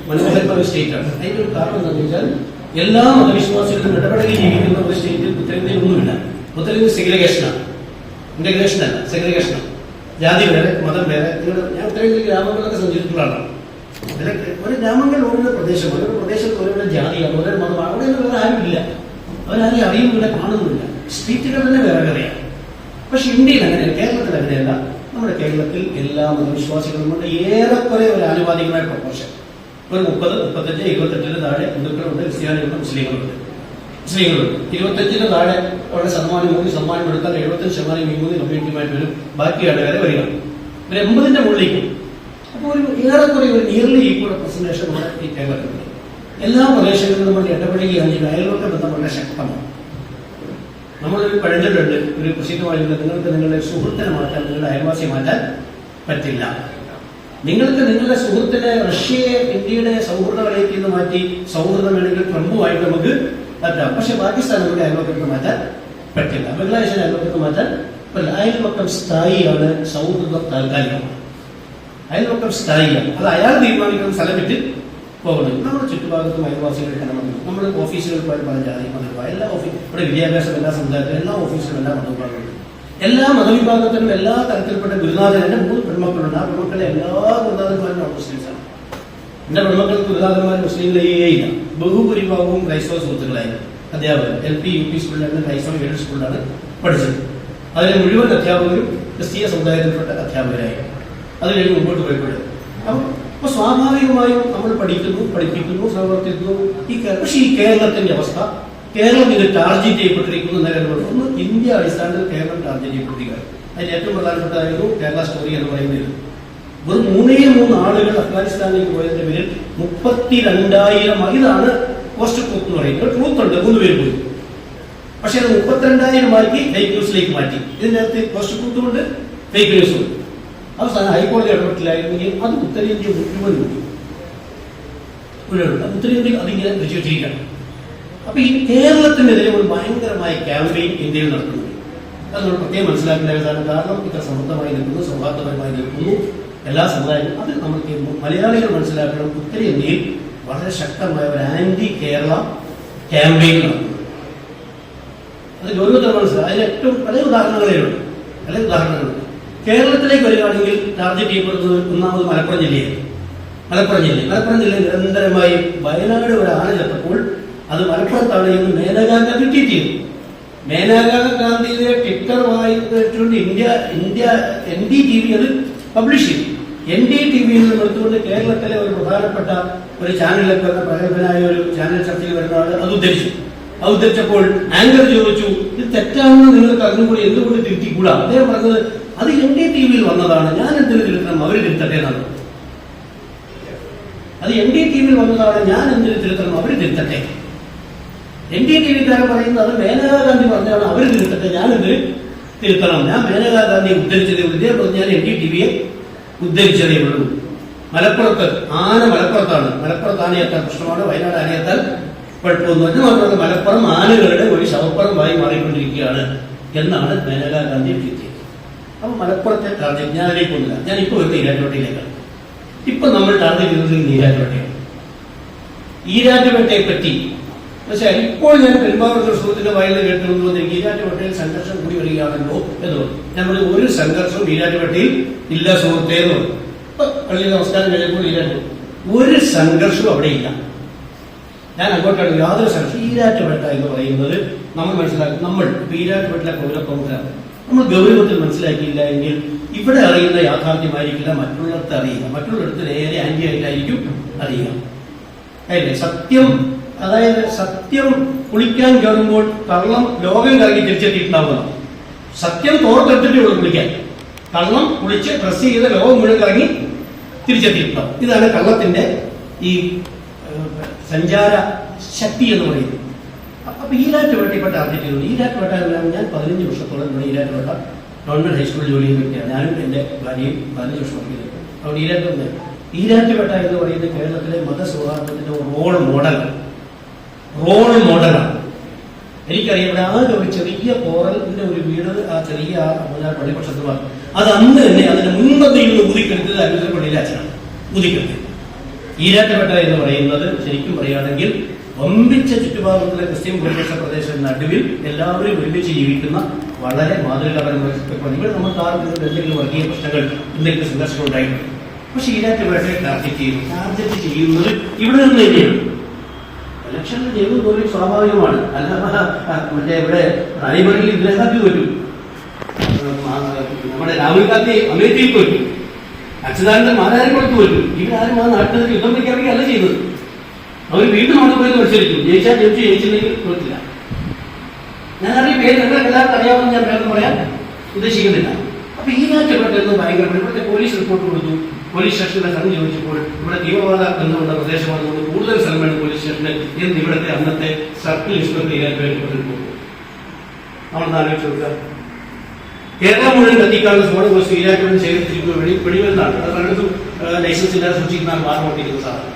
മനോഹരമായ സ്റ്റേറ്റാണ്. അതിന്റെ ഒരു കാരണം എന്താണെന്ന് വെച്ചാൽ എല്ലാ മതവിശ്വാസികളും ഇടപെടലിൽ ജീവിക്കുന്ന ഒരു സ്റ്റേറ്റിൽ ഉത്തരേന്ത്യയിൽ ഒന്നുമില്ല. ഉത്തരേന്ത്യ സെഗ്രിഗേഷനാണ്, ഇന്റഗ്രേഷനല്ല, സെഗ്രിഗേഷനാണ്. ജാതി വേറെ, മതം വേറെ. ഞാൻ ഉത്തരേന്ത്യ ഗ്രാമങ്ങളിലൊക്കെ സഞ്ചരിച്ചിട്ടുള്ളതാണ്. ഒരു ഗ്രാമങ്ങളിൽ ഓരോ പ്രദേശം, ഓരോ പ്രദേശത്ത് ഓരോ ജാതിയാണ്, ഓരോ മതമാണ്. അവിടെ വേറെ ആരുമില്ല, അവരാരെയും അറിയുന്നില്ല, കാണുന്നില്ല. സ്ട്രീറ്റുകൾ തന്നെ വേറെ വേറെയാണ്. പക്ഷെ ഇന്ത്യയിൽ അങ്ങനെയല്ല, കേരളത്തിൽ അങ്ങനെയല്ല. നമ്മുടെ കേരളത്തിൽ എല്ലാ മതവിശ്വാസികളും കൊണ്ട് ഏറെക്കുറെ ഒരു ആനുപാതികമായ പ്രൊപ്പോർഷൻ, ഒരു 30, 35, 28 താഴെ ഹിന്ദുക്കളുണ്ട്, ക്രിസ്ത്യാനികളുണ്ട്, മുസ്ലിങ്ങളുണ്ട്. 25 താഴെ അവരുടെ സമ്മാനം എടുത്താൽ 75% ഈ കമ്മ്യൂണിറ്റിയുമായിട്ട് വരും. ബാക്കി ആളുകാരെ വരിക ഒരു 80ന്റെ മുകളിലേക്ക്. അപ്പോൾ ഒരു ഏറെക്കുറെ ഒരു നിയർലി ഈക്വൽ റെപ്രസെന്റേഷൻ നമ്മുടെ ഈ കേരളത്തിലുണ്ട്. എല്ലാ പ്രദേശങ്ങളിലും നമ്മൾ ഇടപെടുകയാണെങ്കിൽ അയൽവക്ക ബന്ധം വളരെ ശക്തമാണ്. നമ്മളൊരു പഴഞ്ചൊല്ലുണ്ട്, ഒരു പ്രസിദ്ധമായിട്ട്, നിങ്ങൾക്ക് നിങ്ങളുടെ സുഹൃത്തിനെ മാറ്റാൻ, നിങ്ങളുടെ അയൽവാസിയെ മാറ്റാൻ പറ്റില്ല. നിങ്ങൾക്ക് നിങ്ങളുടെ സുഹൃത്തിനെ റഷ്യയെ ഇന്ത്യയുടെ സൗഹൃദ വലയത്തിൽ നിന്ന് മാറ്റി സൗഹൃദം വേണമെങ്കിൽ ട്രംപുമായിട്ട് നമുക്ക് പറ്റാം. പക്ഷെ പാകിസ്ഥാൻ നമുക്ക് അയൽവക്കത്ത് മാറ്റാൻ പറ്റില്ല, ബംഗ്ലാദേശിനെ അയൽവക്കത്ത് മാറ്റാൻ പറ്റില്ല. അയൽവക്കം സ്ഥായിയാണ്, സൗഹൃദം താൽക്കാലികമാണ്. അയൽവക്കം സ്ഥായിയാണ്, അത് അയാൾ തീരുമാനിക്കുന്ന സ്ഥലം വിട്ട് പോകണം. നമ്മുടെ ചുറ്റുഭാഗത്തും അയൽവാസികളുടെ കടമകൾ. നമ്മൾ ഓഫീസുകളിൽ പോയാൽ പല ജാതി മതവിഭാഗം, എല്ലാ ഓഫീസ്, ഇവിടെ വിദ്യാഭ്യാസം എല്ലാ സമുദായത്തിലും എല്ലാ ഓഫീസിലും എല്ലാ മതവിഭാഗങ്ങളും, എല്ലാ മതവിഭാഗത്തിലും എല്ലാ തരത്തിൽപ്പെട്ട ഗുരുനാഥൻ. എന്റെ 3 പെൺമക്കളുണ്ട്. ആ പെൺമക്കളെ എല്ലാ ഗുരുനാഥന്മാരും മുസ്ലിംസാണ്. എന്റെ പെൺമക്കൾക്ക് ഗുരുനാഥന്മാർ മുസ്ലിങ്ങളെ ഇല്ല. ബഹുഭൂരിഭാഗവും ക്രൈസ്തവ സുഹൃത്തുക്കളായിരുന്നു. അധ്യാപകർ LP UP സ്കൂളിലാണ്, ക്രൈസ്തവ എയ്ഡഡ് സ്കൂളിലാണ് പഠിച്ചത്. അതിലെ മുഴുവൻ അധ്യാപകരും ക്രിസ്തീയ സമുദായത്തിൽപ്പെട്ട അധ്യാപകരായിരുന്നു. അത് കഴിഞ്ഞ് മുമ്പോട്ട് പോയപ്പോഴും അപ്പൊ സ്വാഭാവികമായും നമ്മൾ പഠിപ്പിക്കുന്നു, പ്രവർത്തിക്കുന്നു. പക്ഷേ ഈ കേരളത്തിന്റെ അവസ്ഥ, കേരളം ഇത് ടാർഗറ്റ് ചെയ്യപ്പെട്ടിരിക്കുന്നു നിലവിലുള്ള ഒന്ന്. ഇന്ത്യ അടിസ്ഥാനത്തിൽ കേരളം ടാർഗറ്റ് ചെയ്യപ്പെട്ടിരിക്കുക. അതിന് ഏറ്റവും പ്രധാനപ്പെട്ടതായിരുന്നു കേരള സ്റ്റോറി എന്ന് പറയുന്നത്. വെറും 3 ആളുകൾ അഫ്ഗാനിസ്ഥാനിലേക്ക് പോയതിന്റെ പേരിൽ 32,000. ഇതാണ് പോസ്റ്റ് ട്രൂത്ത് എന്ന് പറയുന്നത്. ട്രൂത്ത് ഉണ്ട്, 3 പേര് പോയി. പക്ഷെ അത് 32,000 ആക്കി ഫേക്ക് ന്യൂസിലേക്ക് മാറ്റി. ഇതിനകത്ത് പോസ്റ്റ് ട്രൂത്തും ഉണ്ട്, ഫേക്ക് ന്യൂസും ഉണ്ട്. അവസാനം ഹൈക്കോടതി ഇടപെട്ടില്ലായിരുന്നെങ്കിൽ അത് ഉത്തരേന്ത്യ മുഴുവൻ ഉത്തരേന്ത്യ അതിങ്ങനെ വെച്ചിരിക്കണം. അപ്പൊ ഈ കേരളത്തിനെതിരെ ഒരു ഭയങ്കരമായ ക്യാമ്പയിൻ ഇന്ത്യയിൽ നടത്തുന്നുണ്ട്. അത് നമ്മൾ പ്രത്യേകം മനസ്സിലാക്കേണ്ടതാണ്. കാരണം ഇത്ര സമൃദ്ധമായി നിൽക്കുന്നു, സൗഹാർദ്ദപരമായി നിൽക്കുന്നു എല്ലാ സമുദായങ്ങളും. അത് നമുക്ക് മലയാളികൾ മനസ്സിലാക്കണം. ഉത്തരേന്ത്യയിൽ വളരെ ശക്തമായ ഒരു ആന്റി കേരള ക്യാമ്പയിൻ നടത്തുന്നു. അത് ഗൗരവത്തിൽ മനസ്സിലാക്കുക. അതിന് ഏറ്റവും പല ഉദാഹരണങ്ങളുണ്ട്. കേരളത്തിലേക്ക് വരികയാണെങ്കിൽ ടാർഗറ്റ് ചെയ്യപ്പെടുന്നത് ഒന്നാമത് മലപ്പുറം ജില്ലയാണ്. മലപ്പുറം ജില്ല നിരന്തരമായി വയനാട് ഒരു ആന ചേർത്തപ്പോൾ അത് മലപ്പുറത്താണ് എന്ന് മേനകാ ഗാന്ധി ട്വീറ്റ് ചെയ്തു. മേനകാ ഗാന്ധിയുടെ ട്വിറ്റർ വായിച്ചുകൊണ്ട് NDTV അത് പബ്ലിഷ് ചെയ്തു. NDTVയിൽ നിന്ന് എടുത്തുകൊണ്ട് കേരളത്തിലെ ഒരു പ്രധാനപ്പെട്ട ഒരു ചാനലിലേക്ക് വരുന്ന പ്രഗത്ഭനായ ഒരു ചാനൽ ചർച്ചയിൽ വരുന്ന ആൾ അത് ഉദ്ധരിച്ചപ്പോൾ ആങ്കർ ചോദിച്ചു, ഇത് തെറ്റാണെന്ന് നിങ്ങൾക്ക് അറിഞ്ഞുകൂടി എന്തുകൊണ്ട് തിരുത്തിക്കൂടാ? അദ്ദേഹം പറഞ്ഞത് അത് NDTVയിൽ വന്നതാണ്, ഞാൻ എന്തിനു തിരുത്തണം, അവർ തിരുത്തട്ടെ എന്നാണ്. അത് NDTVയിൽ വന്നതാണ്, ഞാൻ എന്തിനു തിരുത്തണം, അവർ തിരുത്തട്ടെ. NDTVക്കാരൻ പറയുന്നത് അത് മേനകാ ഗാന്ധി പറഞ്ഞാണ്, അവർ തിരുത്തട്ടെ, ഞാൻ എന്തിന് തിരുത്തണം, ഞാൻ മേനകാ ഗാന്ധിയെ ഉദ്ധരിച്ചതേ ഉള്ളൂ. ഇതേ പറഞ്ഞ് ഞാൻ NDTVയെ ഉദ്ധരിച്ചതേ ഉള്ളൂ. മലപ്പുറത്ത് മലപ്പുറത്താണ്. മലപ്പുറത്ത് ആനയെത്താൻ പ്രശ്നമാണ്, വയനാട് ആനയെത്താൻ കുഴപ്പമൊന്നും. എന്ന് മാത്രമല്ല മലപ്പുറം ആനകളുടെ ഒരു ശവപ്പുറമായി മാറിക്കൊണ്ടിരിക്കുകയാണ് എന്നാണ് മേനകാ ഗാന്ധി ട്വീറ്റ് ചെയ്തത്. അപ്പം മലപ്പുറത്തെ ടാർഗറ്റ് ഞാൻ അതിലേക്കൊന്നുമില്ല, ഞാൻ ഇപ്പോൾ വരുന്ന ഈരാറ്റുപേട്ടയിലേക്കാണ്. ഇപ്പം നമ്മൾ ടാർഗറ്റ് ചെയ്തത് ഈരാറ്റുപേട്ടയാണ്. ഈരാറ്റുപേട്ടയെ പറ്റി പക്ഷേ ഇപ്പോൾ ഞാൻ പെരുമ്പാവൂർ സുഹൃത്തിന്റെ വായിൽ കേട്ടിരുന്നു, ഈരാറ്റുപേട്ടയിൽ സംഘർഷം കൂടി വരികയാണല്ലോ എന്നുള്ളത്. നമ്മൾ ഒരു സംഘർഷവും ഈരാറ്റുപേട്ടയിൽ ഇല്ല സുഹൃത്തേ എന്ന് പറഞ്ഞു. പള്ളി നമസ്കാരം കഴിഞ്ഞപ്പോൾ ഈരാറ്റുപേട്ട ഒരു സംഘർഷവും അവിടെ ഇല്ല. ഞാൻ അങ്ങോട്ടാണ് യാതൊരു സംഘർഷം. ഈരാറ്റുപേട്ട എന്ന് പറയുന്നത് നമ്മൾ മനസ്സിലാക്കും. നമ്മൾ ഈരാറ്റുപേട്ടിലെ പൗരപ്രമുഖരാണ്. നമ്മൾ ഗൗരവത്തിൽ മനസ്സിലാക്കിയില്ല എങ്കിൽ ഇവിടെ അറിയുന്ന യാഥാർത്ഥ്യമായിരിക്കില്ല മറ്റുള്ളിടത്ത് അറിയുക. മറ്റുള്ളിടത്ത് നേരെ ആന്റി ആയിട്ടായിരിക്കും അറിയുക. അല്ലേ? സത്യം, അതായത് സത്യം കുളിക്കാൻ കയറുമ്പോൾ കള്ളം ലോകം കറങ്ങി തിരിച്ചെത്തിയിട്ടുണ്ടാവുക. സത്യം തോർത്തെടുത്തിട്ടേ ഉള്ളൂ കുളിക്കാൻ. കള്ളം കുളിച്ച് ഡ്രസ് ചെയ്ത് ലോകം മുഴുവൻ കറങ്ങി തിരിച്ചെത്തിയിട്ടുണ്ടാവും. ഇതാണ് കള്ളത്തിന്റെ ഈ സഞ്ചാര ശക്തി എന്ന് പറയുന്നത്. അപ്പൊ ഈരാറ്റുപേട്ട ഇപ്പൊ ടാർഗറ്റ് ചെയ്തു. ഈരാറ്റുപേട്ട ഞാൻ 15 വർഷത്തോളം ഇവിടെ ഈരാറ്റുപേട്ട ഗവൺമെന്റ് ഹൈസ്കൂളിൽ ജോലി ചെയ്ത വ്യക്തിയാണ്. ഞാനും എന്റെ ഭാര്യയും 15 വർഷം വർക്ക് ചെയ്തിട്ടുണ്ട്. അവിടെ ഈരാറ്റുപേട്ട എന്ന് പറയുന്നത് കേരളത്തിലെ മതസൗഹാർദ്ദത്തിന്റെ റോൾ മോഡലാണ്. എനിക്കറിയാം, ഇവിടെ ആകെ ഒരു ചെറിയ കോറലിന്റെ ഒരു വീട്, ആ ചെറിയ പള്ളിപക്ഷത്ത് പറഞ്ഞു. അത് അന്ന് തന്നെ അതിന്റെ മുൻപന്തിയിൽ നിന്ന് ഊതിക്കെടുത്തത് അരുവിന്റെ പള്ളിയിലെ അച്ഛനാണ് ഊതിക്കെടുത്തത്. ഈരാറ്റുപേട്ട എന്ന് പറയുന്നത് ശരിക്കും പറയുകയാണെങ്കിൽ വമ്പിച്ച ചുറ്റുപാടത്തിലെ ക്രിസ്ത്യൻ ഭൂരിപക്ഷ പ്രദേശത്തിന്റെ നടുവിൽ എല്ലാവരും ഒരുമിച്ച് ജീവിക്കുന്ന വളരെ മാതൃകാപരമായ. ഇവിടെ നമുക്ക് ആർക്കും എന്തെങ്കിലും വർഗീയ പ്രശ്നങ്ങൾ, എന്തെങ്കിലും സംഘർഷങ്ങൾ ഉണ്ടായിട്ടുണ്ട്. പക്ഷെ ഈരാറ്റുപേട്ടയെ ടാർഗറ്റ് ചെയ്യുന്നത് ഇവിടെ നിന്ന് തന്നെയാണ്. ഇലക്ഷനിൽ ജയിലും തോൽവി സ്വാഭാവികമാണ്. അല്ല മറ്റേ ഇവിടെ റായ്ബറയിൽ ഇന്ദിരാഗാന്ധി തോറ്റു, നമ്മുടെ രാഹുൽ ഗാന്ധി അമേരിക്കയിൽ തോറ്റു, അച്യുതാനന്ദൻ മാരാരിക്കുളത്ത് തോറ്റു. ഇവരാരും ആ നാട്ടിൽ യുദ്ധം പ്രഖ്യാപിക്കുകയല്ല ചെയ്തത്. അവർ വീണ്ടും അവിടെ പോയി മത്സരിച്ചു. ജയിച്ചില്ലെങ്കിൽ തോറ്റില്ല. ഞാനറിയ പേര് എല്ലാവർക്കും അറിയാമെന്ന് ഞാൻ വേറെ പറയാൻ ഉദ്ദേശിക്കുന്നില്ല. അപ്പൊ ഈരാറ്റുപേട്ട ഭയങ്കര ഇവിടുത്തെ പോലീസ് റിപ്പോർട്ട് കൊടുത്തു. പോലീസ് സ്റ്റേഷനിലെ സ്ഥലം ചോദിച്ചപ്പോൾ ഇവിടെ തീവ്രവാദ ബന്ധമുള്ള പ്രദേശമാണെന്നുകൊണ്ട് കൂടുതൽ സ്ഥലം വേണം പോലീസ് സ്റ്റേഷന് എന്ന് ഇവിടുത്തെ അന്നത്തെ സർക്കിൾ ഇൻസ്പെക്ടർ ഈരാറ്റുപേട്ട കൊടുത്തു. നമ്മളൊന്ന് ആലോചിച്ച് നോക്കുക. കേരളം മുഴുവൻ കത്തിക്കാനുള്ള സ്ഫോടക വസ്തു ഈരാറ്റുപേട്ട ശേഖരിച്ചിരിക്കുന്ന വെടിമരുന്നാണ്. അത് പലയിടത്തും ലൈസൻസ് ഇല്ലാതെ സൂക്ഷിക്കുന്ന മാറിക്കൊണ്ടിരിക്കുന്ന സാധനം.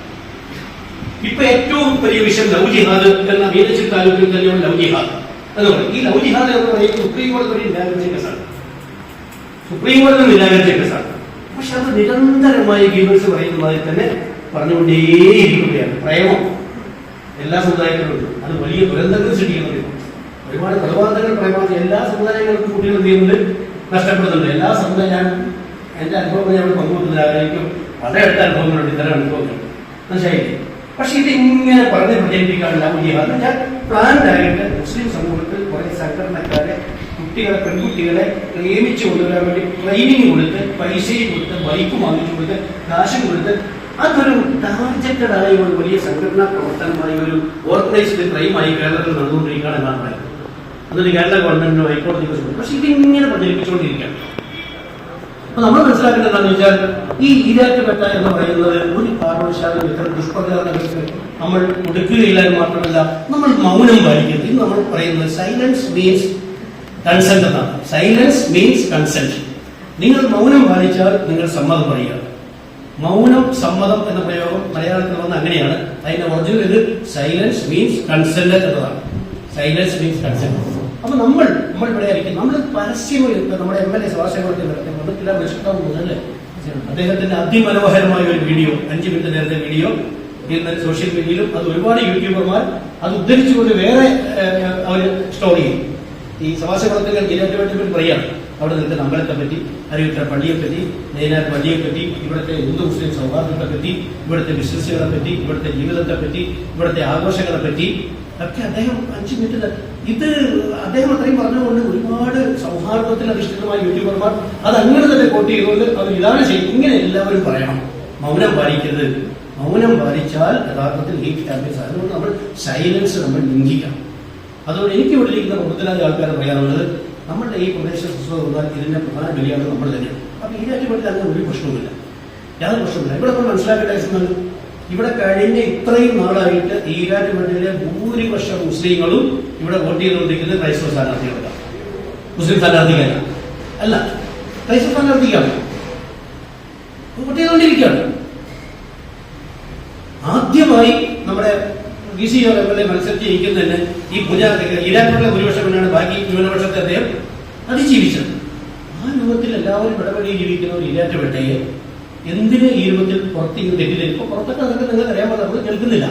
ഇപ്പൊ ഏറ്റവും വലിയ വിഷയം ലവ് ജിഹാദ് എന്ന മീനച്ചിൽ താലൂക്കിൽ തന്നെയുള്ള ലവ് ജിഹാദ് എന്ന് പറയും. ഈ ലവ് ജിഹാദ് എന്ന് പറയുന്നത് സുപ്രീം കോടതി നിരാകരിച്ച കേസാണ്. സുപ്രീം കോടതി നിരാകരിച്ച കേസാണ്. പക്ഷെ അത് നിരന്തരമായി ഗീബൽസ് പറയുന്നതായി തന്നെ പറഞ്ഞുകൊണ്ടേയിരിക്കുകയാണ്. പ്രേമം എല്ലാ സമുദായത്തിലും ഉണ്ട്. അത് വലിയ ദുരന്തങ്ങൾ സൃഷ്ടിക്കുന്നുണ്ട്. ഒരുപാട് കൊലപാതകങ്ങൾ പ്രേമത്തിൽ എല്ലാ സമുദായങ്ങൾക്കും കുട്ടികൾ ചെയ്യുന്നത് നഷ്ടപ്പെടുന്നുണ്ട്. എല്ലാ സമുദായം എന്റെ അനുഭവങ്ങൾ ഞാൻ പങ്കുവെക്കുന്നതിൽ ആയിരിക്കും വളരെ അടുത്ത അനുഭവങ്ങളുണ്ട്. ഇത്തരം അനുഭവങ്ങൾ മനസ്സിലായില്ലേ? പക്ഷെ ഇത് ഇങ്ങനെ പറഞ്ഞ് പ്രചരിപ്പിക്കാനുള്ള ജിഹാദ് ഞാൻ പ്ലാൻഡ് ആയിട്ട് മുസ്ലിം സമൂഹത്തിൽ കുറെ സംഘടനക്കാരെ പെൺകുട്ടികളെ നിയമിച്ചു കൊണ്ടുവരാൻ വേണ്ടി ട്രെയിനിങ് കൊടുത്ത്, പൈസയും കൊടുത്ത്, ബൈക്ക് വാങ്ങിച്ചു കൊടുത്ത്, കാശും കൊടുത്ത് അതൊരു ടാർജറ്റഡ് ആയ ഒരു വലിയ സംഘടനാ പ്രവർത്തനമായി ഒരു ഓർഗനൈസ്ഡ് ക്രൈമായി കേരളത്തിൽ നടന്നുകൊണ്ടിരിക്കുകയാണ് എന്നാണ് പറയുന്നത്. അതൊരു കേരള ഗവൺമെന്റിനോ ഹൈക്കോടതിക്കോ. പക്ഷെ ഇതിങ്ങനെ പ്രചരിപ്പിച്ചുകൊണ്ടിരിക്കുകയാണ്. അപ്പൊ നമ്മൾ മനസ്സിലാക്കേണ്ടത് എന്താണെന്ന് വെച്ചാൽ ഈ ഈരാറ്റുപേട്ട എന്ന് പറയുന്നത് ഒരു കാരണവശാലും ഇത്തരം ദുഷ്പ്രചാരണങ്ങൾക്ക് നമ്മൾ കൊടുക്കുകയില്ല എന്ന് മാത്രമല്ല നമ്മൾ മൗനം പാലിക്കരുത്. ഇത് നമ്മൾ പറയുന്നത് സൈലൻസ് മീൻസ് കൺസെന്റ് എന്നാണ്. Silence means consent. നിങ്ങൾ മൗനം പാലിച്ചാൽ നിങ്ങൾ സമ്മതം പറയുക. മൗനം സമ്മതം എന്ന പ്രയോഗം മലയാളത്തിൽ വന്ന അങ്ങനെയാണ്. അതിന്റെ ഒറിജിനൽ ഇത് സൈലൻസ് മീൻസ് കൺസെന്റ് എന്നതാണ്. Silence means consent. അപ്പൊ നമ്മൾ ഇവിടെ ആയിരിക്കും. നമ്മൾ പരസ്യമായി നമ്മുടെ MLA സ്വാശങ്ങളൊക്കെ നടത്തില്ല വിശുദ്ധല്ലേ. അദ്ദേഹത്തിന്റെ അതിമനോഹരമായ ഒരു വീഡിയോ, 5 മിനിറ്റ് നേരത്തെ വീഡിയോ ഇന്ന് സോഷ്യൽ മീഡിയയിലും അത് ഒരുപാട് യൂട്യൂബർമാർ അത് ഉദ്ധരിച്ചുകൊണ്ട് വേറെ അവർ സ്റ്റോർ ചെയ്യും. ഈ സമാശകുളത്തിൽ ഈരാറ്റുപേട്ടയെ പറയാണ്. അവിടെ നിൽക്കുന്ന അമ്പലത്തെ പറ്റി, അരുവിത്തറ പള്ളിയെ പറ്റി, നെയ്നാർ പള്ളിയെ പറ്റി, ഇവിടുത്തെ ഹിന്ദു മുസ്ലിം സൗഹാർദ്ദത്തെ പറ്റി, ഇവിടുത്തെ ബിസിനസ്സുകളെ പറ്റി, ഇവിടുത്തെ ജീവിതത്തെ പറ്റി, ഇവിടുത്തെ ആഘോഷങ്ങളെ പറ്റി ഒക്കെ അദ്ദേഹം 5 മിനിറ്റ് ഇത് അദ്ദേഹം അത്രയും പറഞ്ഞുകൊണ്ട് ഒരുപാട് സൗഹാർദ്ദത്തിൽ അധിഷ്ഠിതമായ യൂട്യൂബർമാർ അത് അങ്ങനെ തന്നെ കോട്ട് ചെയ്തുകൊണ്ട് അവർ ഇതാണ് ചെയ്യും. ഇങ്ങനെ എല്ലാവരും പറയണം, മൗനം പാലിക്കരുത്. മൗനം പാലിച്ചാൽ യഥാർത്ഥത്തിൽ ഹേറ്റ് ക്യാമ്പയിൻസ്. അതുകൊണ്ട് നമ്മൾ സൈലൻസ് നമ്മൾ ലംഘിക്കണം. അതുകൊണ്ട് എനിക്ക് ഇവിടെ ഇരിക്കുന്ന മുപ്പത്തിനാല് ആൾക്കാരെ പറയാനുള്ളത്, നമ്മളുടെ ഈ പ്രദേശ വന്നാൽ ഇതിന്റെ പ്രധാന ബലിയാണ് നമ്മൾ തന്നെയാണ്. അപ്പൊ ഈരാറ്റുപേട്ടയിൽ അങ്ങനെ ഒരു പ്രശ്നവുമില്ല, യാതൊരു പ്രശ്നമില്ല. ഇവിടെ നമ്മൾ മനസ്സിലാക്കേണ്ട ഇവിടെ കഴിഞ്ഞ ഇത്രയും നാളായിട്ട് ഈരാറ്റുപേട്ടയിലെ ഭൂരിപക്ഷം മുസ്ലിങ്ങളും ഇവിടെ വോട്ട് ചെയ്തുകൊണ്ടിരിക്കുന്നത് ക്രൈസ്തവ സ്ഥാനാർത്ഥികളാണ്. മുസ്ലിം സ്ഥാനാർത്ഥികളല്ല, അല്ല, ക്രൈസ്തവ സ്ഥാനാർത്ഥിക്കാണ് വോട്ട് ചെയ്തുകൊണ്ടിരിക്കുകയാണ്. ആദ്യമായി നമ്മുടെ VCO MLA മത്സരിച്ച് ജയിക്കുന്നതന്നെ ഈ ഈരാറ്റുപേട്ട ഭൂരിപക്ഷം തന്നെയാണ് ബാക്കി ന്യൂനപക്ഷത്തെ അദ്ദേഹം അതിജീവിച്ചത്. ആ രൂപത്തിൽ എല്ലാവരും ഇടപെടി ജീവിക്കുന്ന ഒരു ഈരാറ്റുപേട്ടയെ എന്തിന് ഈ രൂപത്തിൽ പുറത്തേക്ക് തെറ്റിദ്ധരിക്കും? ഇപ്പോൾ പുറത്തൊക്കെ അതൊക്കെ നിങ്ങൾക്ക് അറിയാൻ പോലെ നമ്മൾ കേൾക്കുന്നില്ല.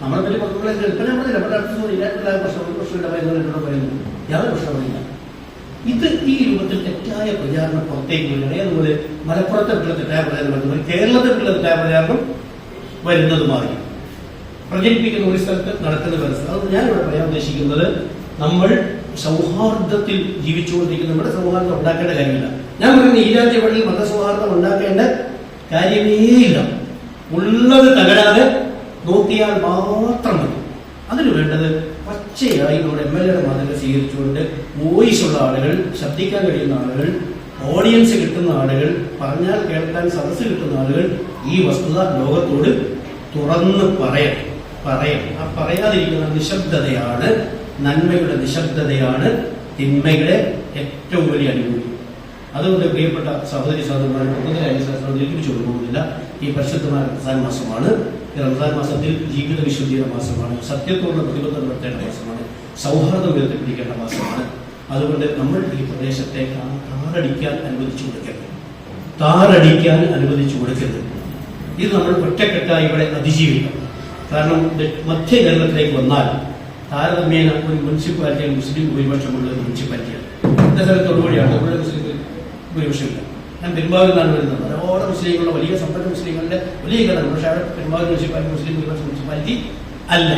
നമ്മളെ പറ്റി പുറത്തുള്ള കേൾക്കാൻ നമ്മൾ നമ്മുടെ അടുത്ത് ഈരാറ്റുപേട്ട പ്രശ്നമില്ല പറയുന്നു, യാതൊരു പ്രശ്നമില്ല. ഇത് ഈ രൂപത്തിൽ തെറ്റായ പ്രചാരണം പുറത്തേക്ക് വരികയാണ്. അതുപോലെ മലപ്പുറത്തെക്കുള്ള തെറ്റായ പ്രചാരണം വരുന്നത് കേരളത്തെക്കുള്ള തെറ്റായ പ്രചാരണം വരുന്നതുമായി പ്രചരിപ്പിക്കുന്ന ഒരു സ്ഥലത്ത് നടക്കുന്ന വ്യവസ്ഥ. അത് ഞാനിവിടെ പറയാൻ ഉദ്ദേശിക്കുന്നത്, നമ്മൾ സൗഹാർദ്ദത്തിൽ ജീവിച്ചുകൊണ്ടിരിക്കുന്ന നമ്മുടെ സൗഹാർദ്ദം ഉണ്ടാക്കേണ്ട കാര്യമില്ല. ഞാൻ പറയുന്നത് ഈ രാജ്യങ്ങളിൽ മതസൗഹാർദ്ദം ഉണ്ടാക്കേണ്ട കാര്യമേ ഇല്ല. ഉള്ളത് തകരാതെ നോക്കിയാൽ മാത്രം മതി. അതിന് വേണ്ടത് പച്ചയായി നമ്മുടെ MLA മാതൃക സ്വീകരിച്ചുകൊണ്ട് വോയിസുള്ള ആളുകൾ, ശബ്ദിക്കാൻ കഴിയുന്ന ആളുകൾ, ഓഡിയൻസ് കിട്ടുന്ന ആളുകൾ, പറഞ്ഞാൽ കേൾക്കാൻ സദസ്സ് കിട്ടുന്ന ആളുകൾ ഈ വസ്തുത ലോകത്തോട് തുറന്ന് പറയണം. ആ പറയാതിരിക്കുന്ന നിശബ്ദതയാണ് നന്മയുടെ നിശബ്ദതയാണ് തിന്മയുടെ ഏറ്റവും വലിയ അനുഭൂതി. അതുകൊണ്ട് പ്രിയപ്പെട്ട സഹോദരി സഹോദരന്മാരെ ഒന്നിച്ചു കൊടുക്കുന്നില്ല. ഈ പരിശുദ്ധമായ റംസാൻ മാസമാണ്. ഈ റംസാൻ മാസത്തിൽ ജീവിത വിശുദ്ധിയുടെ മാസമാണ്, സത്യത്തോടുള്ള പ്രതിബദ്ധത നടത്തേണ്ട മാസമാണ്, സൗഹാർദ്ദം ഉയർത്തിപ്പിടിക്കേണ്ട മാസമാണ്. അതുകൊണ്ട് നമ്മൾ ഈ പ്രദേശത്തെ താറടിക്കാൻ അനുവദിച്ചു കൊടുക്കരുത്. ഇത് നമ്മൾ ഒറ്റക്കെട്ടായി ഇവിടെ അതിജീവിക്കണം. കാരണം മധ്യ കേരളത്തിലേക്ക് വന്നാൽ താരതമ്യേന ഒരു മുനിസിപ്പാലിറ്റിയിൽ മുസ്ലിം ഭൂരിപക്ഷമുള്ള ഒരു മുനിസിപ്പാലിറ്റിയാണ്. എന്റെ സ്ഥലത്തോടുകൂടിയാണ് ഇവിടെ മുസ്ലിം ഭൂരിപക്ഷമില്ല. ഞാൻ പെരുമ്പാവൂരിൽ നിന്നാണ് വരുന്നത്. ഒരുപാട് മുസ്ലിങ്ങളുടെ വലിയ സമ്പന്ന മുസ്ലിങ്ങളുടെ വലിയ ഘടന. പക്ഷേ അവിടെ പെരുമ്പാവൂർ മുനിസിപ്പാലിറ്റി മുസ്ലിം ഭൂരിപക്ഷ മുനിസിപ്പാലിറ്റി അല്ല.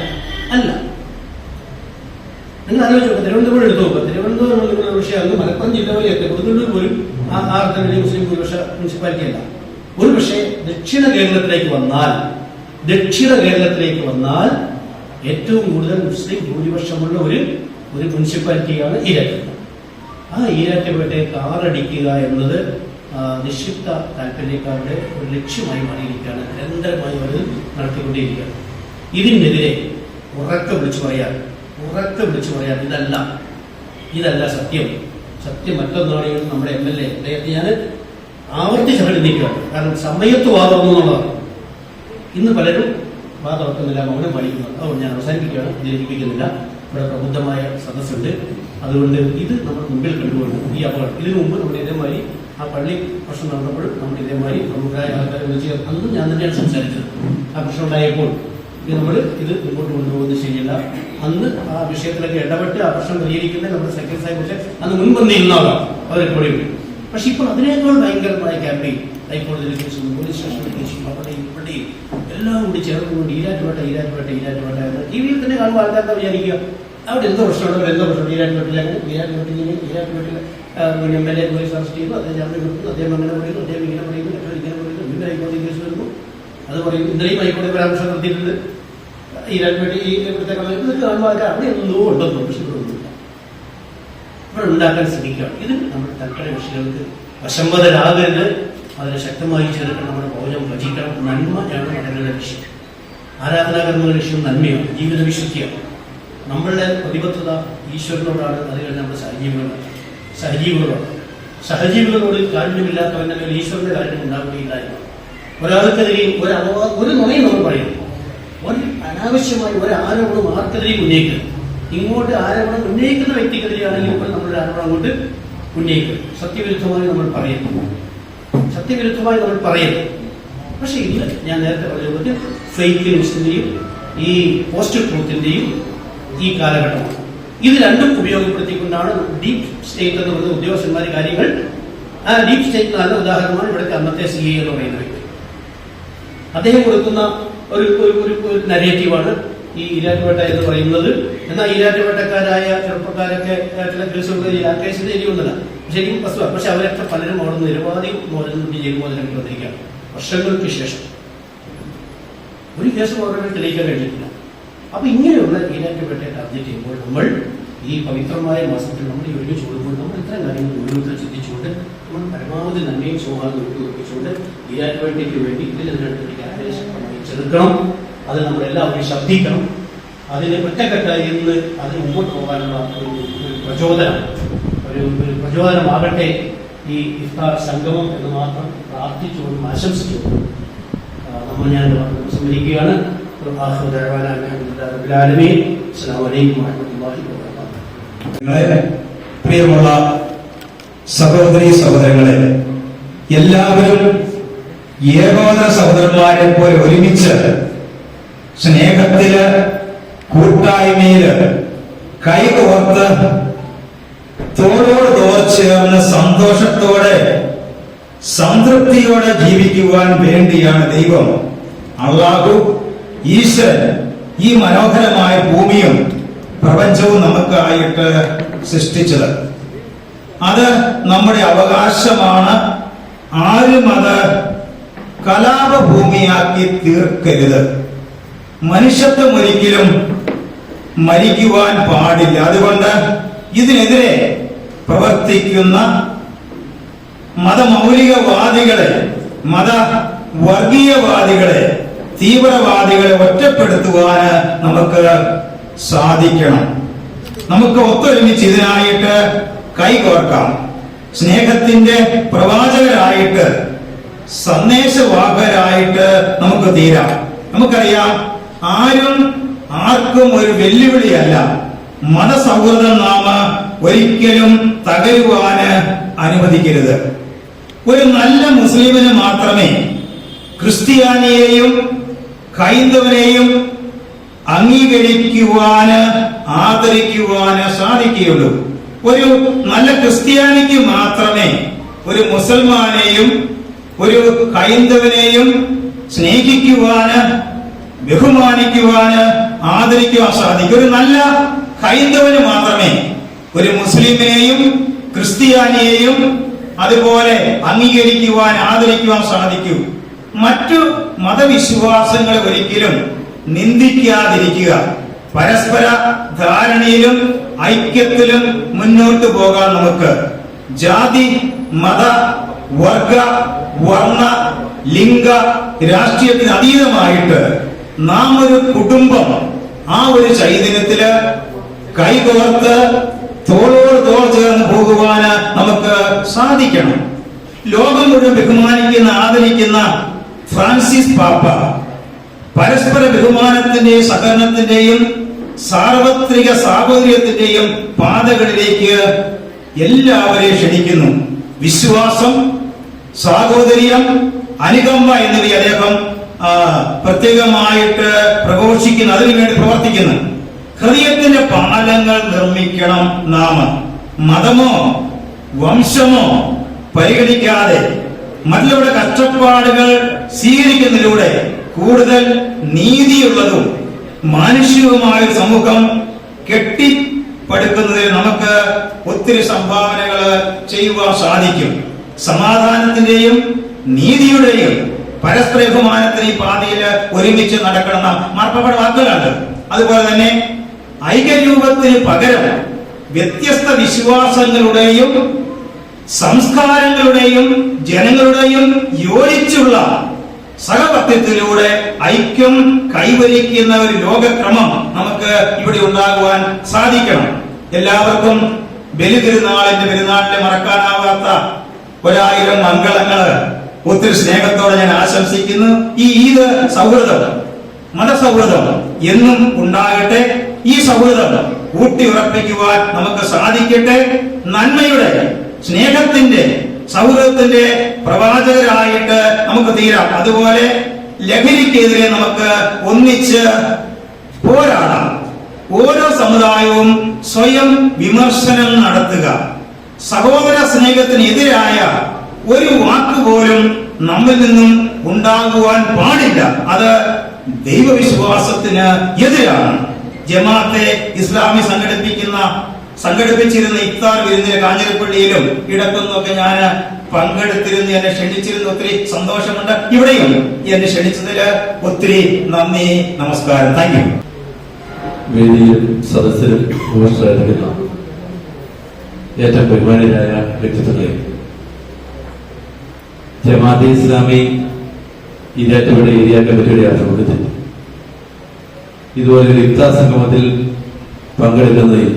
നിങ്ങൾ ആലോചിച്ച് നോക്കുക, തിരുവനന്തപുരം എടുത്തു നോക്കുക. തിരുവനന്തപുരം നിങ്ങളുടെ വിഷയമാണ്. മലപ്പുറം ജില്ല പോലെ എത്തി കൊടുങ്ങല്ലൂർ പോലും ആ അർത്ഥം വലിയ മുസ്ലിം ഭൂരിപക്ഷ മുനിസിപ്പാലിറ്റി അല്ല. ഒരു പക്ഷേ ദക്ഷിണ കേരളത്തിലേക്ക് വന്നാൽ ഏറ്റവും കൂടുതൽ മുസ്ലിം ഭൂരിപക്ഷമുള്ള ഒരു മുനിസിപ്പാലിറ്റിയാണ് ഈരാറ്റുപേട്ട. ആ ഈരാറ്റുപേട്ടയെ താറടിക്കുക എന്നത് നിക്ഷിപ്ത താല്പര്യക്കാരുടെ ഒരു ലക്ഷ്യമായി മാറിയിരിക്കുകയാണ്. നിരന്തരമായി അവർ നടത്തിക്കൊണ്ടേയിരിക്കുകയാണ്. ഇതിനെതിരെ ഉറക്കെ വിളിച്ചു പറയാൻ ഇതല്ല സത്യം മറ്റൊന്നാണ്. നമ്മുടെ MLA അദ്ദേഹത്തെ ഞാൻ ആവർത്തിച്ച് അഭിനന്ദിക്കുകയാണ്. കാരണം സമയത്ത് വാദമെന്നുള്ളതാണ്. ഇന്ന് പലരും വാദമൊക്കുന്നില്ല, മൗനം പാലിക്കുന്നത്. അതുകൊണ്ട് ഞാൻ അവസാനിപ്പിക്കുകയാണ്, ദീർഘിപ്പിക്കുന്നില്ല. ഇവിടെ പ്രബുദ്ധമായ സദസ്സുണ്ട്. അതുകൊണ്ട് ഇത് നമ്മൾ മുമ്പിൽ കണ്ടുകൊണ്ട് ഈ അപകടം ഇതിനു മുമ്പ് നമ്മുടെ ഇതേമാതിരി ആ പള്ളി പ്രശ്നം നടന്നപ്പോഴും നമ്മൾ ഇതേമാതിരി നമുക്കായ ആൾക്കാരെ വിളിച്ച് അന്നും ഞാൻ തന്നെയാണ് സംസാരിച്ചത്. ആ പ്രശ്നം ഉണ്ടായപ്പോൾ നമ്മൾ ഇത് മുമ്പോട്ട് കൊണ്ടുപോകുന്നത് ശരിയല്ല. അന്ന് ആ വിഷയത്തിലൊക്കെ ഇടപെട്ട് ആ പ്രശ്നം പരിഹരിക്കുന്നത് നമ്മുടെ സെക്രട്ടറി സാഹിബ് പക്ഷേ അന്ന് മുൻപന്തിയിരുന്നാകാം അവരെപ്പോഴും. പക്ഷെ ഇപ്പോൾ അതിനേക്കാൾ ഭയങ്കരമായ ക്യാമ്പയിൻ ഹൈക്കോടതിയിലെ കേസും പോലീസ് സ്റ്റേഷനിലെ കേസും അവിടെയും ഇവിടെയും എല്ലാം കൂടി ചേർന്നുകൊണ്ട് ഈരാറ്റുപേട്ട TV യിൽ തന്നെ കാണുമ്പോൾ ആൾക്കാരുടെ വിചാരിക്കുക അവിടെ എന്തോ പ്രശ്നമുണ്ടോ ഈരാറ്റുപേട്ടിലെ MLA പോലീസ് അറസ്റ്റ് ചെയ്തു, അദ്ദേഹം ജാമ്യം കൊടുത്തു, അദ്ദേഹം അങ്ങനെ പറയുന്നു, അദ്ദേഹം ഇങ്ങനെ പറയുന്നു, ഇങ്ങനെ പറയുന്നു, ഇന്നലെ ഹൈക്കോടതി കേസ് വരുന്നു. അത് പറയുന്നു, ഇന്നലെയും ഹൈക്കോടതി പരാമർശം നടത്തിയിട്ടുണ്ട്. ഈരാറ്റുപേട്ട ഈ ഇവിടുത്തെ ഇതൊക്കെ കാണുമ്പോൾ ആൾക്കാർ അവിടെ എന്തോ ഉണ്ടെന്നോ പക്ഷെ ഇവിടെ ഒന്നുമില്ല. ഇവിടെ ഉണ്ടാക്കാൻ ശ്രമിക്കുകയാണ്. ഇത് നമ്മുടെ തൽക്കാല കക്ഷികൾക്ക് വശംവദരാകരുത്. അതിനെ ശക്തമായി ചേർക്കണം. നമ്മുടെ ഭോജനം ഭജിക്കണം. നന്മയാണ് മതങ്ങളുടെ ലക്ഷ്യം. ആരാധനാകർമ്മങ്ങളുടെ ലക്ഷ്യം നന്മയാണ്, ജീവിത വിശുദ്ധിയാണ്. നമ്മളുടെ പ്രതിബദ്ധത ഈശ്വരനോടാണ്. അത് കഴിഞ്ഞ് നമ്മുടെ സഹജീവികളോട് കാരുണ്യമില്ലാത്തവന്റെ മേൽ ഈശ്വരന്റെ കാരുണ്യം ഉണ്ടാവുകയില്ല എന്നാണ്. ഒരാൾക്കെതിരെയും ഒരു നുണയും നമ്മൾ പറയുന്നു. അനാവശ്യമായി ഒരു ആരോപണം ആർക്കെതിരെയും ഉന്നയിക്കുക. ഇങ്ങോട്ട് ആരോപണം ഉന്നയിക്കുന്ന വ്യക്തിക്കെതിരെയാണെങ്കിൽ ഇപ്പോൾ നമ്മളുടെ ആരോപണം അങ്ങോട്ട് ഉന്നയിക്കുക. സത്യവിരുദ്ധമായി നമ്മൾ പറയുന്നു. പക്ഷെ ഇല്ല, ഞാൻ നേരത്തെ പറഞ്ഞ ഫേക്ക് ന്യൂസിന്റെയും ഈ പോസ്റ്റ് ട്രൂത്തിന്റെയും ഈ കാലഘട്ടമാണ്. ഇത് രണ്ടും ഉപയോഗപ്പെടുത്തിക്കൊണ്ടാണ് ഡീപ് സ്റ്റേറ്റ് എന്ന് പറയുന്ന ഉദ്യോഗസ്ഥന്മാർ കാര്യങ്ങൾ. ആ ഡീപ് സ്റ്റേറ്റ് നല്ല ഉദാഹരണമാണ് ഇവിടുത്തെ അന്നത്തെ CA എന്ന് പറയുന്ന വ്യക്തി. അദ്ദേഹം കൊടുക്കുന്ന ഒരു നരേറ്റീവാണ് ഈ ഈരാറ്റുപേട്ട എന്ന് പറയുന്നത്. എന്നാൽ ഈരാറ്റുപേട്ടക്കാരായ ചെറുപ്പക്കാരൊക്കെ ചില കേസുകൾ ആ കേസിൽ എരിയൊന്നുമില്ല, ശരിക്കും വസ്തുവാണ്. പക്ഷെ അവരൊക്കെ പലരും അവിടെ നിരവധി ജയിൽമോചനം വന്നിരിക്കുകയാണ്. വർഷങ്ങൾക്ക് ശേഷം ഒരു കേസ് അവരുടെ തെളിയിക്കാൻ കഴിഞ്ഞിട്ടില്ല. അപ്പൊ ഇങ്ങനെയുള്ള ഈരാറ്റുപേട്ടയെ ടാർഗറ്റ് ചെയ്യുമ്പോൾ നമ്മൾ ഈ പവിത്രമായ മാസത്തിൽ നമ്മൾ ഈ ഒരുമിച്ച് കൊടുക്കുമ്പോൾ നമ്മൾ ഇത്തരം കാര്യങ്ങൾ ഓരോരുത്തർ ചിന്തിച്ചുകൊണ്ട് നമ്മൾ പരമാവധി നന്മയും സൗഹാർദ്ദം ഒത്തുവെപ്പിച്ചുകൊണ്ട് ഈരാറ്റുപേട്ടയ്ക്ക് വേണ്ടി ഇതിനെതിരെ ശക്തമായി ചെറുക്കണം. അത് നമ്മളെല്ലാവരും ശബ്ദിക്കണം. അതിന് ഒറ്റക്കെട്ടായി ഇന്ന് അതിന് മുമ്പോട്ട് പോകാനുള്ള ഒരു പ്രചോദനമാകട്ടെ ഈ ഇഫ്താർ സംഗമം എന്ന് മാത്രം പ്രാർത്ഥിച്ചുകൊണ്ടും ആശംസിച്ചുകൊണ്ടും ഞാൻ സംവദിക്കുകയാണ്. ആഖിറു ദഅവാനാ അൽഹംദുലില്ലാഹി റബ്ബിൽ ആലമീൻ. അസ്സലാമു അലൈക്കും വറഹ്മത്തുള്ളാഹി വബറകാതുഹു. പ്രിയമുള്ള സഹോദരീ സഹോദരങ്ങളെ, എല്ലാവരും ഏകോദര സഹോദരന്മാരെ പോലെ ഒരുമിച്ച് സ്നേഹത്തില് കൂട്ടായ്മയില് കൈകോർത്ത് തോളോട് തോൾ ചേർന്ന് സന്തോഷത്തോടെ സംതൃപ്തിയോടെ ജീവിക്കുവാൻ വേണ്ടിയാണ് ദൈവം, അല്ലാഹു, ഈശ്വരൻ ഈ മനോഹരമായ ഭൂമിയും പ്രപഞ്ചവും നമുക്കായിട്ട് സൃഷ്ടിച്ചത്. അത് നമ്മുടെ അവകാശമാണ്. ആരും അത് കലാപഭൂമിയാക്കി തീർക്കരുത്. മനുഷ്യത്വം ഒരിക്കലും മരിക്കുവാൻ പാടില്ല. അതുകൊണ്ട് ഇതിനെതിരെ പ്രവർത്തിക്കുന്ന മതമൗലികവാദികളെ, മതവർഗീയവാദികളെ, തീവ്രവാദികളെ ഒറ്റപ്പെടുത്തുവാൻ നമുക്ക് സാധിക്കണം. നമുക്ക് ഒത്തൊരുമിച്ച് ഇതിനായിട്ട് കൈകോർക്കാം. സ്നേഹത്തിന്റെ പ്രവാചകരായിട്ട്, സന്ദേശവാഹകരായിട്ട് നമുക്ക് തീരാം. നമുക്കറിയാം, ആർക്കും ഒരു വെല്ലുവിളിയല്ല. മതസൗഹൃദം നാം ഒരിക്കലും തകരുവാന് അനുവദിക്കരുത്. ഒരു നല്ല മുസ്ലിമിന് മാത്രമേ ക്രിസ്ത്യാനിയെയും ഹൈന്ദവനെയും അംഗീകരിക്കുവാന്, ആദരിക്കുവാന് സാധിക്കുകയുള്ളൂ. ഒരു നല്ല ക്രിസ്ത്യാനിക്ക് മാത്രമേ ഒരു മുസൽമാനെയും ഒരു ഹൈന്ദവനെയും സ്നേഹിക്കുവാന്, ബഹുമാനിക്കുവാന്, ആദരിക്കുവാൻ സാധിക്കും. ഒരു നല്ല ഹൈന്ദവന് മാത്രമേ ഒരു മുസ്ലിമിനെയും ക്രിസ്ത്യാനിയെയും അതുപോലെ അംഗീകരിക്കുവാൻ, ആദരിക്കുവാൻ സാധിക്കൂ. മറ്റു മതവിശ്വാസങ്ങളെ ഒരിക്കലും നിന്ദിക്കാതിരിക്കുക. പരസ്പര ധാരണയിലും ഐക്യത്തിലും മുന്നോട്ട് പോകാൻ നമുക്ക് ജാതി, മത, വർഗ, വർണ്ണ, ലിംഗ രാഷ്ട്രീയത്തിന് അതീതമായിട്ട് നാം ഒരു കുടുംബം, ആ ഒരു ചൈതന്യത്തില് കൈകോർത്ത് തോളോട് തോൾ ചേർന്ന് പോകുവാന് നമുക്ക് സാധിക്കണം. ലോകം മുഴുവൻ ബഹുമാനിക്കുന്ന, ആദരിക്കുന്ന ഫ്രാൻസിസ് പാപ്പ പരസ്പര ബഹുമാനത്തിന്റെയും സഹകരണത്തിന്റെയും സാർവത്രിക സാഹോദര്യത്തിന്റെയും പാതകളിലേക്ക് എല്ലാവരെയും ക്ഷണിക്കുന്നു. വിശ്വാസം, സാഹോദര്യം, അനുകമ്പ എന്നിവയെ അദ്ദേഹം പ്രത്യേകമായിട്ട് പ്രഘോഷിക്കുന്നു, അതിനുവേണ്ടി പ്രവർത്തിക്കുന്നു. ഹൃദയത്തിന്റെ പാലങ്ങൾ നിർമ്മിക്കണം നാം. മതമോ വംശമോ പരിഗണിക്കാതെ മറ്റുള്ളവരുടെ കഷ്ടപ്പാടുകൾ സ്വീകരിക്കുന്നതിലൂടെ കൂടുതൽ നീതിയുള്ളതും മാനുഷികവുമായ സമൂഹം കെട്ടിപ്പടുക്കുന്നതിൽ നമുക്ക് ഒത്തിരി സംഭാവനകൾ ചെയ്യുവാൻ സാധിക്കും. സമാധാനത്തിന്റെയും നീതിയുടെയും പരസ്പര ബഹുമാനത്തിന് ഈ പാതയിൽ ഒരുമിച്ച് നടക്കണം മാർപ്പാപ്പയുടെ വാക്കുകളുണ്ട്. അതുപോലെ തന്നെ ഐക്യരൂപത്തിന് പകരം വ്യത്യസ്ത വിശ്വാസങ്ങളുടെയും സംസ്കാരങ്ങളുടെയും ജനങ്ങളുടെയും യോജിച്ചുള്ള സഹവർത്തിത്വത്തിലൂടെ ഐക്യം കൈവരിക്കുന്ന ഒരു ലോകക്രമം നമുക്ക് ഇവിടെ ഉണ്ടാകുവാൻ സാധിക്കണം. എല്ലാവർക്കും ബലിതിരുനാളിന്റെ പെരുന്നാളിനെ മറക്കാനാവാത്ത 1000 മംഗളങ്ങള് ഒത്തിരി സ്നേഹത്തോടെ ഞാൻ ആശംസിക്കുന്നു. ഈ ഈദ് സൗഹൃദം, മതസൗഹൃദം എന്നും ഉണ്ടാകട്ടെ. ഈ സൗഹൃദം ഊട്ടി ഉറപ്പിക്കുവാൻ നമുക്ക് സാധിക്കട്ടെ. നന്മയുടെ, സ്നേഹത്തിന്റെ, സൗഹൃദത്തിന്റെ പ്രവാചകരായിട്ട് നമുക്ക് തീരാം. അതുപോലെ ലഹരിക്കെതിരെ നമുക്ക് ഒന്നിച്ച് പോരാടാം. ഓരോ സമുദായവും സ്വയം വിമർശനം നടത്തുക. സഹോദര സ്നേഹത്തിനെതിരായ ഒരു വാക്കുപോലും നമ്മിൽ നിന്നും ഉണ്ടാകുവാൻ പാടില്ല. അത് ദൈവവിശ്വാസത്തിന് എതിരാണ്. ജമാഅത്തെ ഇസ്ലാമി സംഘടിപ്പിച്ചിരുന്ന ഇഫ്താർ വിരുന്നിലെ കാഞ്ഞിരപ്പള്ളിയിലും ഇടക്കൊന്നൊക്കെ ഞാൻ പങ്കെടുത്തിരുന്നു. എന്നെ ക്ഷണിച്ചിരുന്നു. ഒത്തിരി സന്തോഷമുണ്ട്. ഇവിടെയും എന്നെ ക്ഷണിച്ചതിൽ ഒത്തിരി നന്ദി, നമസ്കാരം. Thank you. വേദിയിൽ സദസ്സിൽ ഉപസ്ഥാപിക്കുന്ന ഏറ്റവും ബഹുമാനരായ വ്യക്തിത്വങ്ങളെ, ജമാഅത്തെ ഇസ്ലാമി ഈരാറ്റുപേട്ട ഏരിയ കമ്മിറ്റിയുടെ ആഭിമുഖ്യത്തിൽ ഇതുപോലൊരു ഇഫ്താർ സംഗമത്തിൽ പങ്കെടുക്കുന്നതിൽ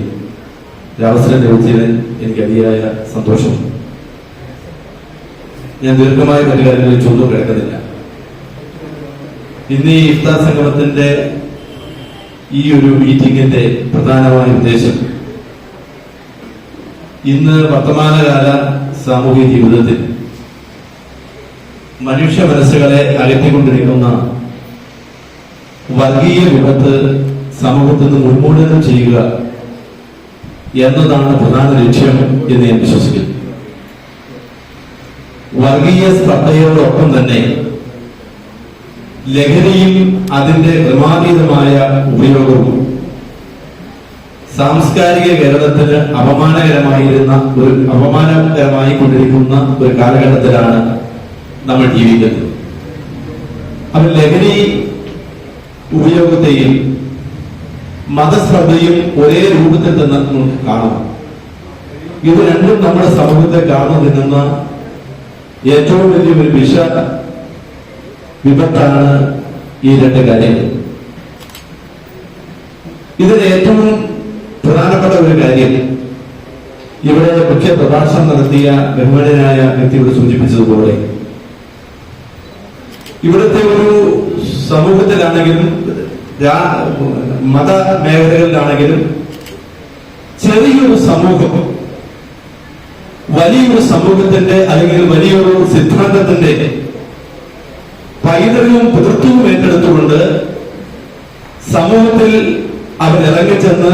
ഒരവസരം ലഭിച്ചതിൽ എനിക്ക് അതിയായ സന്തോഷമുണ്ട്. ഞാൻ ദീർഘമായ മറ്റു കാര്യങ്ങളിൽ ചോദ്യം കിടക്കുന്നില്ല. ഇന്ന് ഈ ഇഫ്താർ സംഗമത്തിന്റെ ഈ ഒരു മീറ്റിംഗിന്റെ പ്രധാനമായ ഉദ്ദേശം ഇന്ന് വർത്തമാനകാല സാമൂഹിക ജീവിതത്തിൽ മനുഷ്യ മനസ്സുകളെ അകറ്റിക്കൊണ്ടിരിക്കുന്ന വർഗീയ വിപത്ത് സമൂഹത്തിൽ നിന്ന് ഉന്മൂലനം ചെയ്യുക എന്നതാണ് പ്രധാന ലക്ഷ്യം എന്ന് ഞാൻ വിശ്വസിക്കുന്നു. വർഗീയ സ്പർദ്ധയോടൊപ്പം തന്നെ ലഹരിയും അതിന്റെ ക്രമാതീതമായ ഉപയോഗവും സാംസ്കാരിക കേരളത്തിന് അപമാനകരമായി കൊണ്ടിരിക്കുന്ന ഒരു കാലഘട്ടത്തിലാണ് നമ്മൾ ജീവിക്കുന്നത്. അപ്പോൾ ലഹരി ഉപയോഗത്തെയും മതശ്രദ്ധയും ഒരേ രൂപത്തിൽ തന്നെ നമുക്ക് കാണാം. ഇത് രണ്ടും നമ്മുടെ സമൂഹത്തെ കാണുന്നു നിൽക്കുന്ന ഏറ്റവും വലിയ ഒരു വിപത്താണ് ഈ രണ്ട് കാര്യങ്ങൾ. ഇതിൽ ഏറ്റവും പ്രധാനപ്പെട്ട ഒരു കാര്യം ഇവിടെ മുഖ്യ പ്രഭാഷണം നടത്തിയ ബഹുമാന്യനായ വ്യക്തിയോട് സൂചിപ്പിച്ചതുപോലെ ഇവിടുത്തെ ഒരു സമൂഹത്തിലാണെങ്കിലും മത മേഖലകളിലാണെങ്കിലും ചെറിയൊരു സമൂഹം വലിയൊരു സമൂഹത്തിന്റെ അല്ലെങ്കിൽ വലിയൊരു സിദ്ധാന്തത്തിന്റെ പൈതൃകവും പിതൃത്വവും ഏറ്റെടുത്തുകൊണ്ട് സമൂഹത്തിൽ അവരിറങ്ങിച്ചെന്ന്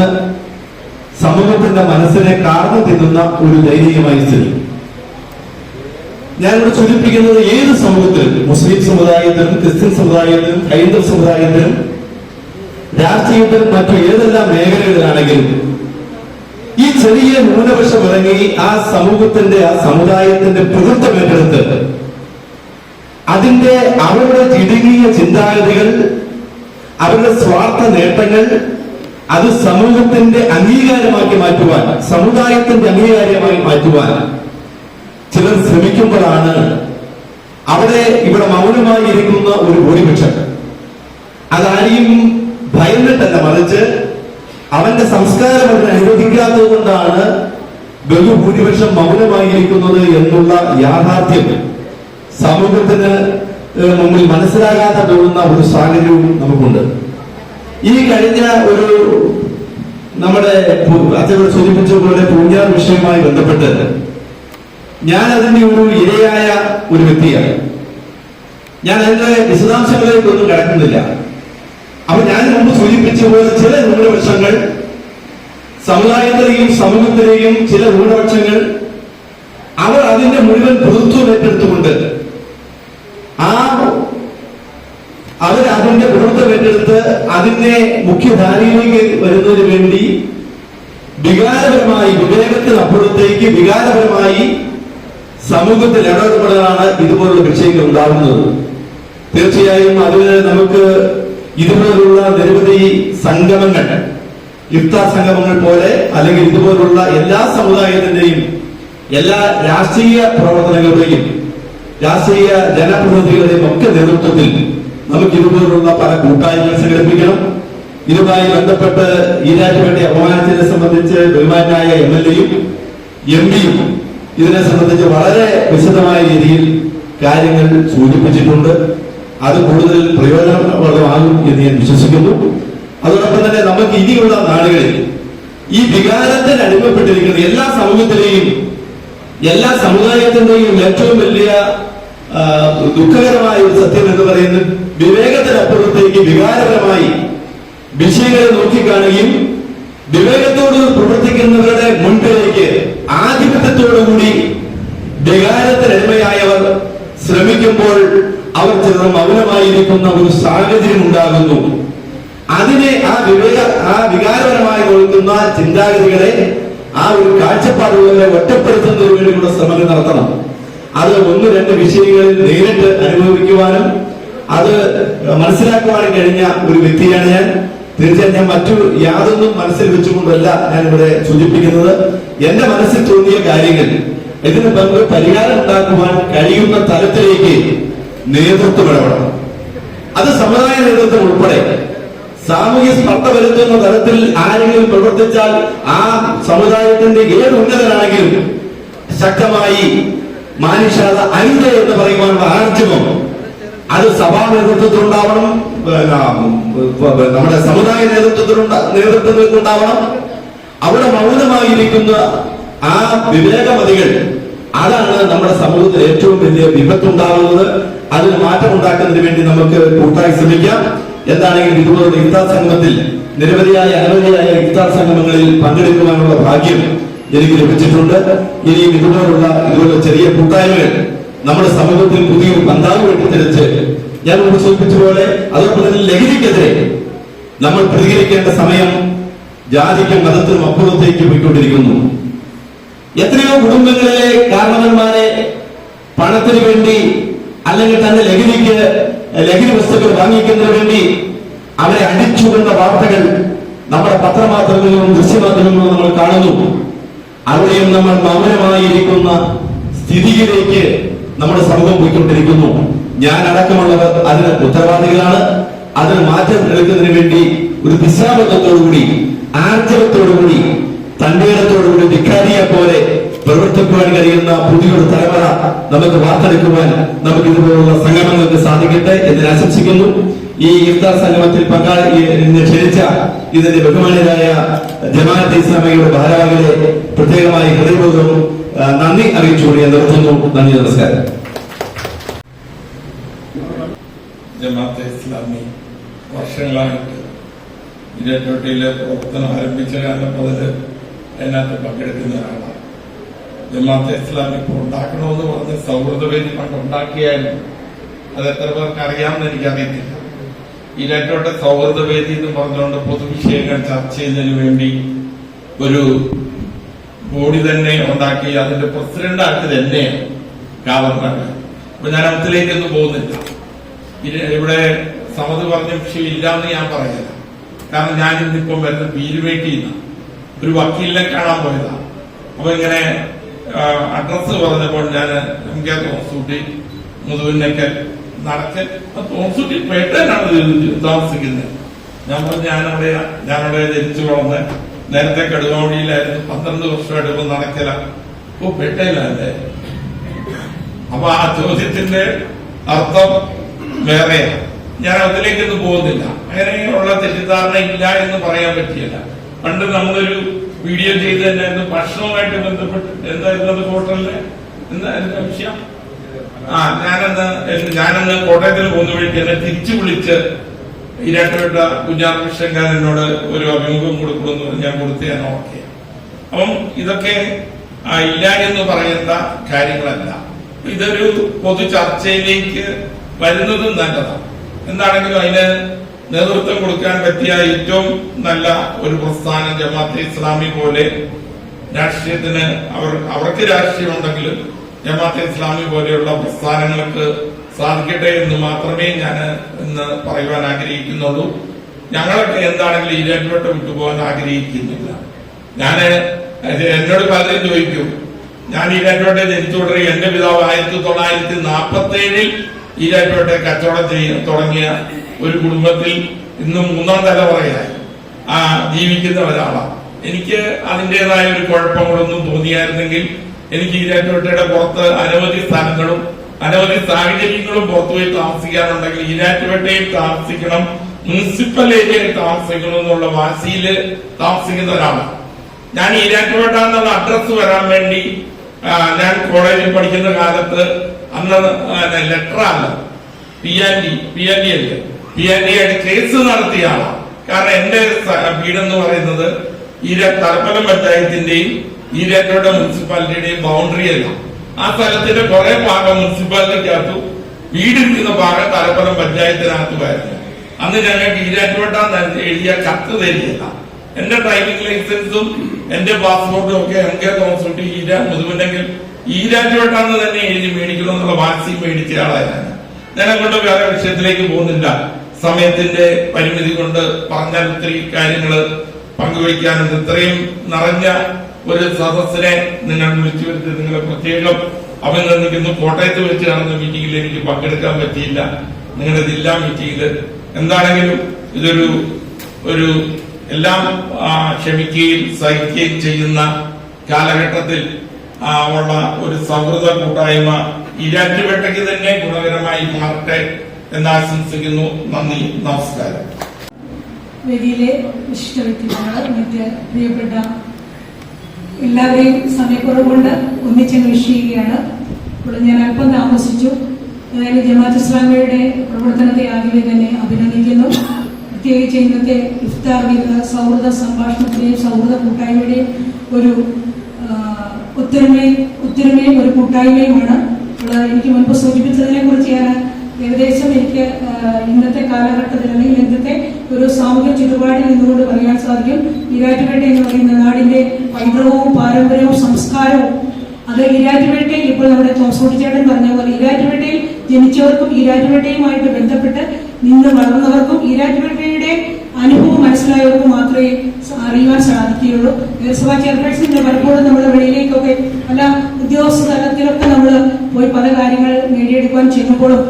സമൂഹത്തിന്റെ മനസ്സിനെ കാർന്നു തിന്നുന്ന ഒരു ദയനീയമായ സ്ഥിതി. ഞാനിവിടെ സൂചിപ്പിക്കുന്നത് ഏത് സമൂഹത്തിലും, മുസ്ലിം സമുദായത്തിലും ക്രിസ്ത്യൻ സമുദായത്തിലും ഹൈന്ദവ സമുദായത്തിലും രാഷ്ട്രീയത്തിലും മറ്റു ഏതെല്ലാം മേഖലകളിലാണെങ്കിലും ഈ ചെറിയ ന്യൂനപക്ഷം ഇറങ്ങി ആ സമൂഹത്തിന്റെ ആ സമുദായത്തിന്റെ പിതൃത്വം ഏറ്റെടുത്ത് അതിന്റെ അവരുടെ ഇടുങ്ങിയ ചിന്താഗതികൾ, അവരുടെ സ്വാർത്ഥ നേട്ടങ്ങൾ അത് സമൂഹത്തിന്റെ അംഗീകാരമാക്കി മാറ്റുവാൻ, സമുദായത്തിന്റെ അംഗീകാരമായി മാറ്റുവാൻ ചിലർ ശ്രമിക്കുമ്പോഴാണ് ഇവിടെ മൗനമായി ഇരിക്കുന്ന ഒരു ഭൂരിപക്ഷം അതാരെയും ഭയന്നിട്ടല്ല, മറിച്ച് അവന്റെ സംസ്കാരം അതിനെ അനുവദിക്കാത്തത് കൊണ്ടാണ് ബഹുഭൂരിപക്ഷം മൗനമായിരിക്കുന്നത് എന്നുള്ള യാഥാർത്ഥ്യം സമൂഹത്തിന് മുമ്പിൽ മനസ്സിലാകാതെ പോകുന്ന ഒരു സാഹചര്യവും നമുക്കുണ്ട്. ഈ കഴിഞ്ഞ ഒരു നമ്മുടെ അച്ഛൻ സൂചിപ്പിച്ചതുപോലെ പൂഞ്ഞാർ വിഷയവുമായി ബന്ധപ്പെട്ട് ഞാൻ അതിന്റെ ഒരു ഇരയായ ഒരു വ്യക്തിയാണ്. ഞാൻ അതിന്റെ വിശദാംശങ്ങളിലേക്കൊന്നും കടക്കുന്നില്ല. അപ്പൊ ഞാൻ മുമ്പ് സൂചിപ്പിച്ചതുപോലെ ചില ന്യൂനപക്ഷങ്ങൾ സമുദായത്തിലെയും സമൂഹത്തിലെയും ചില ന്യൂനപക്ഷങ്ങൾ അവർ അതിന്റെ മുഴുവൻ പിതൃത്വം ഏറ്റെടുത്തുകൊണ്ട് അതിന്റെ പിതൃത്വം ഏറ്റെടുത്ത് അതിന്റെ മുഖ്യധാരയിലേക്ക് വരുന്നതിന് വേണ്ടി വികാരപരമായി, വിവേകത്തിനപ്പുറത്തേക്ക് വികാരപരമായി സമൂഹത്തിൽ ഇടപെടലാണ് ഇതുപോലുള്ള വിഷയങ്ങൾ ഉണ്ടാകുന്നത്. തീർച്ചയായും അതിന് നമുക്ക് ഇതുപോലുള്ള നിരവധി സംഗമങ്ങൾ, ഇഫ്താർ സംഗമങ്ങൾ പോലെ അല്ലെങ്കിൽ ഇതുപോലുള്ള എല്ലാ സമുദായത്തിന്റെയും എല്ലാ രാഷ്ട്രീയ പ്രവർത്തനങ്ങളുടെയും രാഷ്ട്രീയ ജനപ്രതിനിധികളുടെയും ഒക്കെ നേതൃത്വത്തിൽ നമുക്ക് ഇതുപോലുള്ള പല കൂട്ടായ്മകൾ സംഘടിപ്പിക്കണം. ഇതുമായി ബന്ധപ്പെട്ട് ഈരാറ്റുപേട്ടയെ അപമാനിച്ചതിനെ സംബന്ധിച്ച് ബഹുമാനായ MLA-യും MP-യും ഇതിനെ സംബന്ധിച്ച് വളരെ വിശദമായ രീതിയിൽ കാര്യങ്ങൾ സൂചിപ്പിച്ചിട്ടുണ്ട്. അത് കൂടുതൽ പ്രയോജനപ്രദമാകും എന്ന് ഞാൻ വിശ്വസിക്കുന്നു. അതോടൊപ്പം തന്നെ നമുക്ക് ഇനിയുള്ള നാളുകളിൽ ഈ വികാരത്തിന് അടിമപ്പെട്ടിരിക്കുന്ന എല്ലാ സമൂഹത്തിലെയും എല്ലാ സമുദായത്തിന്റെയും ഏറ്റവും വലിയ ദുഃഖകരമായ ഒരു സത്യം എന്ന് പറയുന്നത് വിവേകത്തിനപ്പുറത്തേക്ക് വികാരപരമായി വിഷയങ്ങളെ നോക്കിക്കാണുകയും വിവേകത്തോട് പ്രവർത്തിക്കുന്നവരുടെ മുൻപിലേക്ക് ആധിപത്യത്തോടുകൂടി വികാരത്തിനടിമയായവർ ശ്രമിക്കുമ്പോൾ അവർ ചിലർ മൗനമായിരിക്കുന്ന ഒരു സാഹചര്യം ഉണ്ടാകുന്നു. അതിനെ ആ വികാരപരമായി നോക്കുന്ന ചിന്താഗതികളെ, ആ ഒരു കാഴ്ചപ്പാടുകളെ ഒറ്റപ്പെടുത്തുന്നതിന് വേണ്ടിയുള്ള ശ്രമങ്ങൾ നടത്തണം. അത് ഒന്ന് രണ്ട് വിഷയങ്ങളിൽ നേരിട്ട് അനുഭവിക്കുവാനും അത് മനസ്സിലാക്കുവാനും കഴിഞ്ഞ ഒരു വ്യക്തിയാണ് ഞാൻ. തീർച്ചയായും ഞാൻ മറ്റു യാതൊന്നും മനസ്സിൽ വെച്ചുകൊണ്ടല്ല ഞാൻ ഇവിടെ സൂചിപ്പിക്കുന്നത്. എന്റെ മനസ്സിൽ തോന്നിയ കാര്യങ്ങൾ ഇതിന് നമുക്ക് പരിഹാരം ഉണ്ടാക്കുവാൻ കഴിയുന്ന തലത്തിലേക്ക് നേതൃത്വം ഇടപെടണം. അത് സമുദായ നേതൃത്വം ഉൾപ്പെടെ സാമൂഹ്യ സ്പർദ്ധ വരുത്തുന്ന തലത്തിൽ ആരെങ്കിലും പ്രവർത്തിച്ചാൽ ആ സമുദായത്തിന്റെ ഏത് ഉന്നതനാണെങ്കിലും ശക്തമായി മാനുഷാത അരുത് എന്ന് പറയുവാനുള്ള ആർജവം അത് സഭാ നേതൃത്വത്തിൽ ഉണ്ടാവണം. നമ്മുടെ സമുദായ നേതൃത്വത്തിലുണ്ടാവണം. അവിടെ മൗനമായിരിക്കുന്ന ആ വിവേകമതികൾ, അതാണ് നമ്മുടെ സമൂഹത്തിൽ ഏറ്റവും വലിയ വിപത്തുണ്ടാകുന്നത്. അതിന് മാറ്റം ഉണ്ടാക്കുന്നതിന് വേണ്ടി നമുക്ക് കൂട്ടായി ശ്രമിക്കാം. എന്താണെങ്കിലും ഇതുപോലുള്ള ഇഫ്താർ സംഗമത്തിൽ അനവധിയായ ഇഫ്താർ സംഗമങ്ങളിൽ പങ്കെടുക്കുവാനുള്ള ഭാഗ്യം എനിക്ക് ലഭിച്ചിട്ടുണ്ട്. ഇനിയും ഇതുപോലെ ചെറിയ കൂട്ടായ്മകൾ നമ്മുടെ സമൂഹത്തിൽ പുതിയൊരു പന്താവ് വെട്ടിത്തെളിച്ച് ഞാൻ മുമ്പ് സൂചിപ്പിച്ച പോലെ അതോടൊപ്പം തന്നെ ലഹരിക്കെതിരെ നമ്മൾ പ്രതികരിക്കേണ്ട സമയം ജാതിക്കും മതത്തിനും അപ്പുറത്തേക്ക് പോയിക്കൊണ്ടിരിക്കുന്നു. എത്രയോ കുടുംബങ്ങളിലെ കാരണവന്മാരെ പണത്തിന് വേണ്ടി അല്ലെങ്കിൽ തന്നെ ലഹരി വസ്തുക്കൾ വാങ്ങിക്കുന്നതിന് വേണ്ടി അവരെ അടിച്ചുകൊണ്ട വാർത്തകൾ നമ്മുടെ പത്രമാധ്യമങ്ങളിലും ദൃശ്യമാധ്യമങ്ങളിലും നമ്മൾ കാണുന്നു. അവിടെയും നമ്മൾ മൗനമായിരിക്കുന്ന സ്ഥിതിയിലേക്ക് നമ്മുടെ സമൂഹം പോയിക്കൊണ്ടിരിക്കുന്നു. ഞാൻ അടക്കമുള്ളവർ അതിന് ഉത്തരവാദികളാണ്. അതിന് മാറ്റം എടുക്കുന്നതിന് വേണ്ടി ഒരു വിശ്രാമത്തോടുകൂടി, ആർജവത്തോടുകൂടി, തന്റേടത്തോടുകൂടി ധിക്കാരിയെ പോലെ പ്രവർത്തിക്കുവാൻ കഴിയുന്ന പുതിയൊരു തലമുറ നമുക്ക് വാർത്തെടുക്കുവാൻ നമുക്ക് ഇതുപോലുള്ള സംഗമങ്ങൾക്ക് സാധിക്കട്ടെ എന്ന് ആശംസിക്കുന്നു. ഈ ഇഫ്താർ സംഗമത്തിൽ ക്ഷണിച്ച ഇതിന്റെ ബഹുമാനരായ ജമാഅത്തെ ഇസ്ലാമിയുടെ ഭാരവാഹികളെ പ്രത്യേകമായി ഹൃദയപൂർവ്വം നന്ദി അറിയിച്ചുകൊണ്ട് ഞാൻ നിർത്തുന്നു. നന്ദി, നമസ്കാരം. ജമാഅത്തെ ഇസ്ലാമി വർഷങ്ങളായിട്ട് ഇരട്ടോട്ടിയിലെ പ്രവർത്തനം ആരംഭിച്ച കാലം മുതൽ അതിനകത്ത് പങ്കെടുക്കുന്ന ഒരാളാണ്. ജമാഅത്തെ ഇസ്ലാമി ഇപ്പോൾ ഉണ്ടാക്കണമെന്ന് പറഞ്ഞ് സൗഹൃദവേദി പണ്ട് ഉണ്ടാക്കിയാലും അത് എത്ര പേർക്ക് അറിയാമെന്ന് എനിക്കറിയത്തില്ല. ഇരട്ടോട്ടെ സൗഹൃദവേദി എന്ന് പറഞ്ഞുകൊണ്ട് പൊതുവിഷയങ്ങൾ ചർച്ച ചെയ്യുന്നതിന് വേണ്ടി ഒരു ബോഡി തന്നെ ഉണ്ടാക്കി അതിന്റെ പ്രസിഡന്റാക്കി തന്നെയാണ് ഗവർണർ. അപ്പൊ ഞാൻ അതിലേക്കൊന്നും പോകുന്നില്ല. ഇവിടെ സമത് പറഞ്ഞ വിഷയം ഇല്ലാന്ന് ഞാൻ പറയുന്നില്ല. കാരണം ഞാൻ ഇന്നിപ്പം വരുന്ന പീരുവേട്ടിയിൽ നിന്ന് ഒരു വക്കീലിനെ കാണാൻ പോയതാണ്. അപ്പൊ ഇങ്ങനെ അഡ്രസ് പറഞ്ഞപ്പോൾ ഞാൻ എം.കെ. തോമസൂട്ടി മുതുവിനക്കൽ നടക്കൽ തോമസൂട്ടി പേട്ടയിലാണ് താമസിക്കുന്നത്. ഞാൻ പറഞ്ഞു ഞാനവിടെ ജനിച്ചു വളർന്ന് നേരത്തെ കടുവാവടിയിലായിരുന്നു. 12 വർഷമായിട്ട് ഇപ്പൊ നടക്കല. ഓ, പേട്ടയിലല്ലേ? അപ്പൊ ആ ചോദ്യത്തിന്റെ അർത്ഥം വേറെയാണ്. ഞാൻ അതിലേക്കൊന്നും പോകുന്നില്ല. അങ്ങനെയുള്ള തെറ്റിദ്ധാരണ ഇല്ല എന്ന് പറയാൻ പറ്റിയല്ല. പണ്ട് നമ്മളൊരു വീഡിയോ ചെയ്ത് തന്നെയായിരുന്നു ഭക്ഷണവുമായിട്ട് ബന്ധപ്പെട്ട്. എന്തായിരുന്നു അത്? ഹോട്ടലില് എന്തായിരുന്നു വിഷയം? ഞാനന്ന് കോട്ടയത്തിന് പോകുന്ന വഴിക്ക് എന്നെ തിരിച്ചു വിളിച്ച് ഇരട്ടപ്പെട്ട കുഞ്ഞാർകൃഷ്ണൻ എന്നോട് ഒരു അഭിമുഖം കൊടുക്കണമെന്ന് പറഞ്ഞ് ഞാൻ കൊടുത്ത് ഞാൻ ഓക്കെ. അപ്പം ഇതൊക്കെ ഇല്ല എന്ന് പറയുന്ന കാര്യങ്ങളല്ല. ഇതൊരു പൊതു ചർച്ചയിലേക്ക് വരുന്നതും നല്ലതാണ്. എന്താണെങ്കിലും അതിന് നേതൃത്വം കൊടുക്കാൻ പറ്റിയ ഏറ്റവും നല്ല ഒരു പ്രസ്ഥാനം ജമാഅത്തെ ഇസ്ലാമി പോലെ രാഷ്ട്രീയത്തിന് അവർക്ക് രാഷ്ട്രീയമുണ്ടെങ്കിലും ജമാഅത്തെ ഇസ്ലാമി പോലെയുള്ള പ്രസ്ഥാനങ്ങൾക്ക് സാധിക്കട്ടെ എന്ന് മാത്രമേ ഞാൻ ഇന്ന് പറയുവാൻ ആഗ്രഹിക്കുന്നുള്ളൂ. ഞങ്ങളൊക്കെ എന്താണെങ്കിലും ഈരാറ്റുപേട്ട വിട്ടുപോകാൻ ആഗ്രഹിക്കുന്നില്ല. എന്നോട് പലരും ചോദിക്കും, ഞാൻ ഈരാറ്റുപേട്ട ജനിച്ചുകൊണ്ടേ എന്റെ പിതാവ് 1947 ഈരാറ്റുപേട്ട കച്ചവടം തുടങ്ങിയ ഒരു കുടുംബത്തിൽ ഇന്ന് 3ാം തലമുറയായി ജീവിക്കുന്ന ഒരാളാണ്. എനിക്ക് അതിൻ്റെതായ ഒരു കുഴപ്പങ്ങളൊന്നും തോന്നിയായിരുന്നെങ്കിൽ എനിക്ക് ഈരാറ്റുപേട്ടയുടെ പുറത്ത് അനവധി സ്ഥലങ്ങളും അനവധി സാഹചര്യങ്ങളും പുറത്തുപോയി താമസിക്കാനുണ്ടെങ്കിൽ ഈരാറ്റുപേട്ടയിൽ താമസിക്കണം, മുനിസിപ്പൽ ഏരിയയിൽ താമസിക്കണം എന്നുള്ള വാശിയിൽ താമസിക്കുന്ന ഒരാളാണ് ഞാൻ. ഈരാറ്റുപേട്ട എന്നുള്ള അഡ്രസ് വരാൻ വേണ്ടി ഞാൻ കോളേജിൽ പഠിക്കുന്ന കാലത്ത് അന്ന് ലെറ്ററാണ് PND കേസ് നടത്തിയ ആളാണ്. കാരണം എന്റെ വീടെന്ന് പറയുന്നത് തലപ്പലം പഞ്ചായത്തിന്റെയും ഈരാറ്റുപേട്ട മുനിസിപ്പാലിറ്റിയുടെയും ബൗണ്ടറി അല്ല. ആ സ്ഥലത്തിന്റെ കുറെ ഭാഗം മുനിസിപ്പാലിറ്റിക്കകത്തു, വീടിരിക്കുന്ന ഭാഗം തലപ്പലം പഞ്ചായത്തിനകത്തുമായിരുന്നു. അന്ന് ഞങ്ങൾക്ക് ഈരാറ്റുപേട്ട എഴുതിയ കത്ത് തരികയില്ല. എന്റെ ഡ്രൈവിംഗ് ലൈസൻസും എന്റെ പാസ്പോർട്ടും ഒക്കെ എം.കെ. തോമസൂട്ടി മുതുമുണ്ടെങ്കിൽ ഈരാറ്റുപേട്ടാന്ന് തന്നെ എഴുതി മേടിക്കണമെന്നുള്ള വാശി മേടിച്ച ആളായിരുന്നു ഞാൻ. അങ്ങോട്ട് വേറെ വിഷയത്തിലേക്ക് പോകുന്നില്ല. സമയത്തിന്റെ പരിമിതി കൊണ്ട് പറഞ്ഞാൽ ഒത്തിരി കാര്യങ്ങള് പങ്കുവയ്ക്കാനുണ്ട്. ഇത്രയും നിറഞ്ഞ ഒരു സദസ്സിനെ നിങ്ങൾ വിളിച്ചു വരുത്തി നിങ്ങളെ പ്രത്യേകം അഭിനന്ദിക്കുന്നു. കോട്ടയത്ത് വെച്ച് നടന്ന മീറ്റിംഗിൽ എനിക്ക് പങ്കെടുക്കാൻ പറ്റിയില്ല, നിങ്ങളുടെ ജില്ലാ മീറ്റിംഗിൽ. എന്താണെങ്കിലും ഇതൊരു എല്ലാം ക്ഷമിക്കുകയും സഹിക്കുകയും ചെയ്യുന്ന കാലഘട്ടത്തിൽ ഉള്ള ഒരു സൗഹൃദ കൂട്ടായ്മ ഈരാറ്റുപേട്ടയ്ക്ക് തന്നെ ഗുണകരമായി മാറട്ടെ എന്നാശംസിക്കുന്നു. നന്ദി, നമസ്കാരം. വേദിയിലെ വിശിഷ്ട വ്യക്തിത്വങ്ങൾ, മറ്റ് പ്രിയപ്പെട്ട എല്ലാവരെയും സമയക്കുറവ് കൊണ്ട് ഒന്നിച്ചങ്ങ് വിഷയിക്കുകയാണ്. ഇപ്പോൾ ഞാൻ അല്പം താമസിച്ചു. അതായത് ജമാഅത്ത് ഇസ്ലാമിയുടെ പ്രവർത്തനത്തെ ആദ്യമേ തന്നെ അഭിനന്ദിക്കുന്നു. പ്രത്യേകിച്ച് ഇന്നത്തെ ഇഫ്താർ വിരുന്ന് സൗഹൃദ സംഭാഷണത്തിന്റെയും സൗഹൃദ കൂട്ടായ്മയുടെയും ഒരു ഒത്തൊരുമയും ഒരു കൂട്ടായ്മയുമാണ്. എനിക്ക് മുൻപ് സൂചിപ്പിച്ചതിനെ കുറിച്ച് ഞാൻ ഏകദേശം എനിക്ക് ഇന്നത്തെ കാലഘട്ടത്തിൽ അല്ലെങ്കിൽ ഇന്നത്തെ ഒരു സാമൂഹ്യ ചുറ്റുപാടിൽ നിന്നുകൊണ്ട് പറയാൻ സാധിക്കും. ഈരാറ്റുപേട്ട എന്ന് പറയുന്ന നാടിന്റെ പൈതൃകവും പാരമ്പര്യവും സംസ്കാരവും അത് ഈരാറ്റുപേട്ടയിൽ ഇപ്പോൾ നമ്മുടെ തോമസൂട്ടിച്ചേട്ടൻ പറഞ്ഞ പോലെ ഈരാറ്റുപേട്ടയിൽ ജനിച്ചവർക്കും ഈരാറ്റുപേട്ടയുമായിട്ട് ബന്ധപ്പെട്ട് നിന്ന് വളർന്നവർക്കും ഈരാറ്റുപേട്ടയുടെ അനുഭവം മനസ്സിലായവർക്കും മാത്രമേ അറിയുവാൻ സാധിക്കുകയുള്ളൂ. നഗരസഭാ ചെയർപേഴ്സണിന്റെ പലപ്പോഴും നമ്മുടെ വെളിയിലേക്കൊക്കെ പല ഉദ്യോഗസ്ഥ തലത്തിലൊക്കെ നമ്മൾ പോയി പല കാര്യങ്ങൾ നേടിയെടുക്കുവാൻ ചെല്ലുമ്പോഴും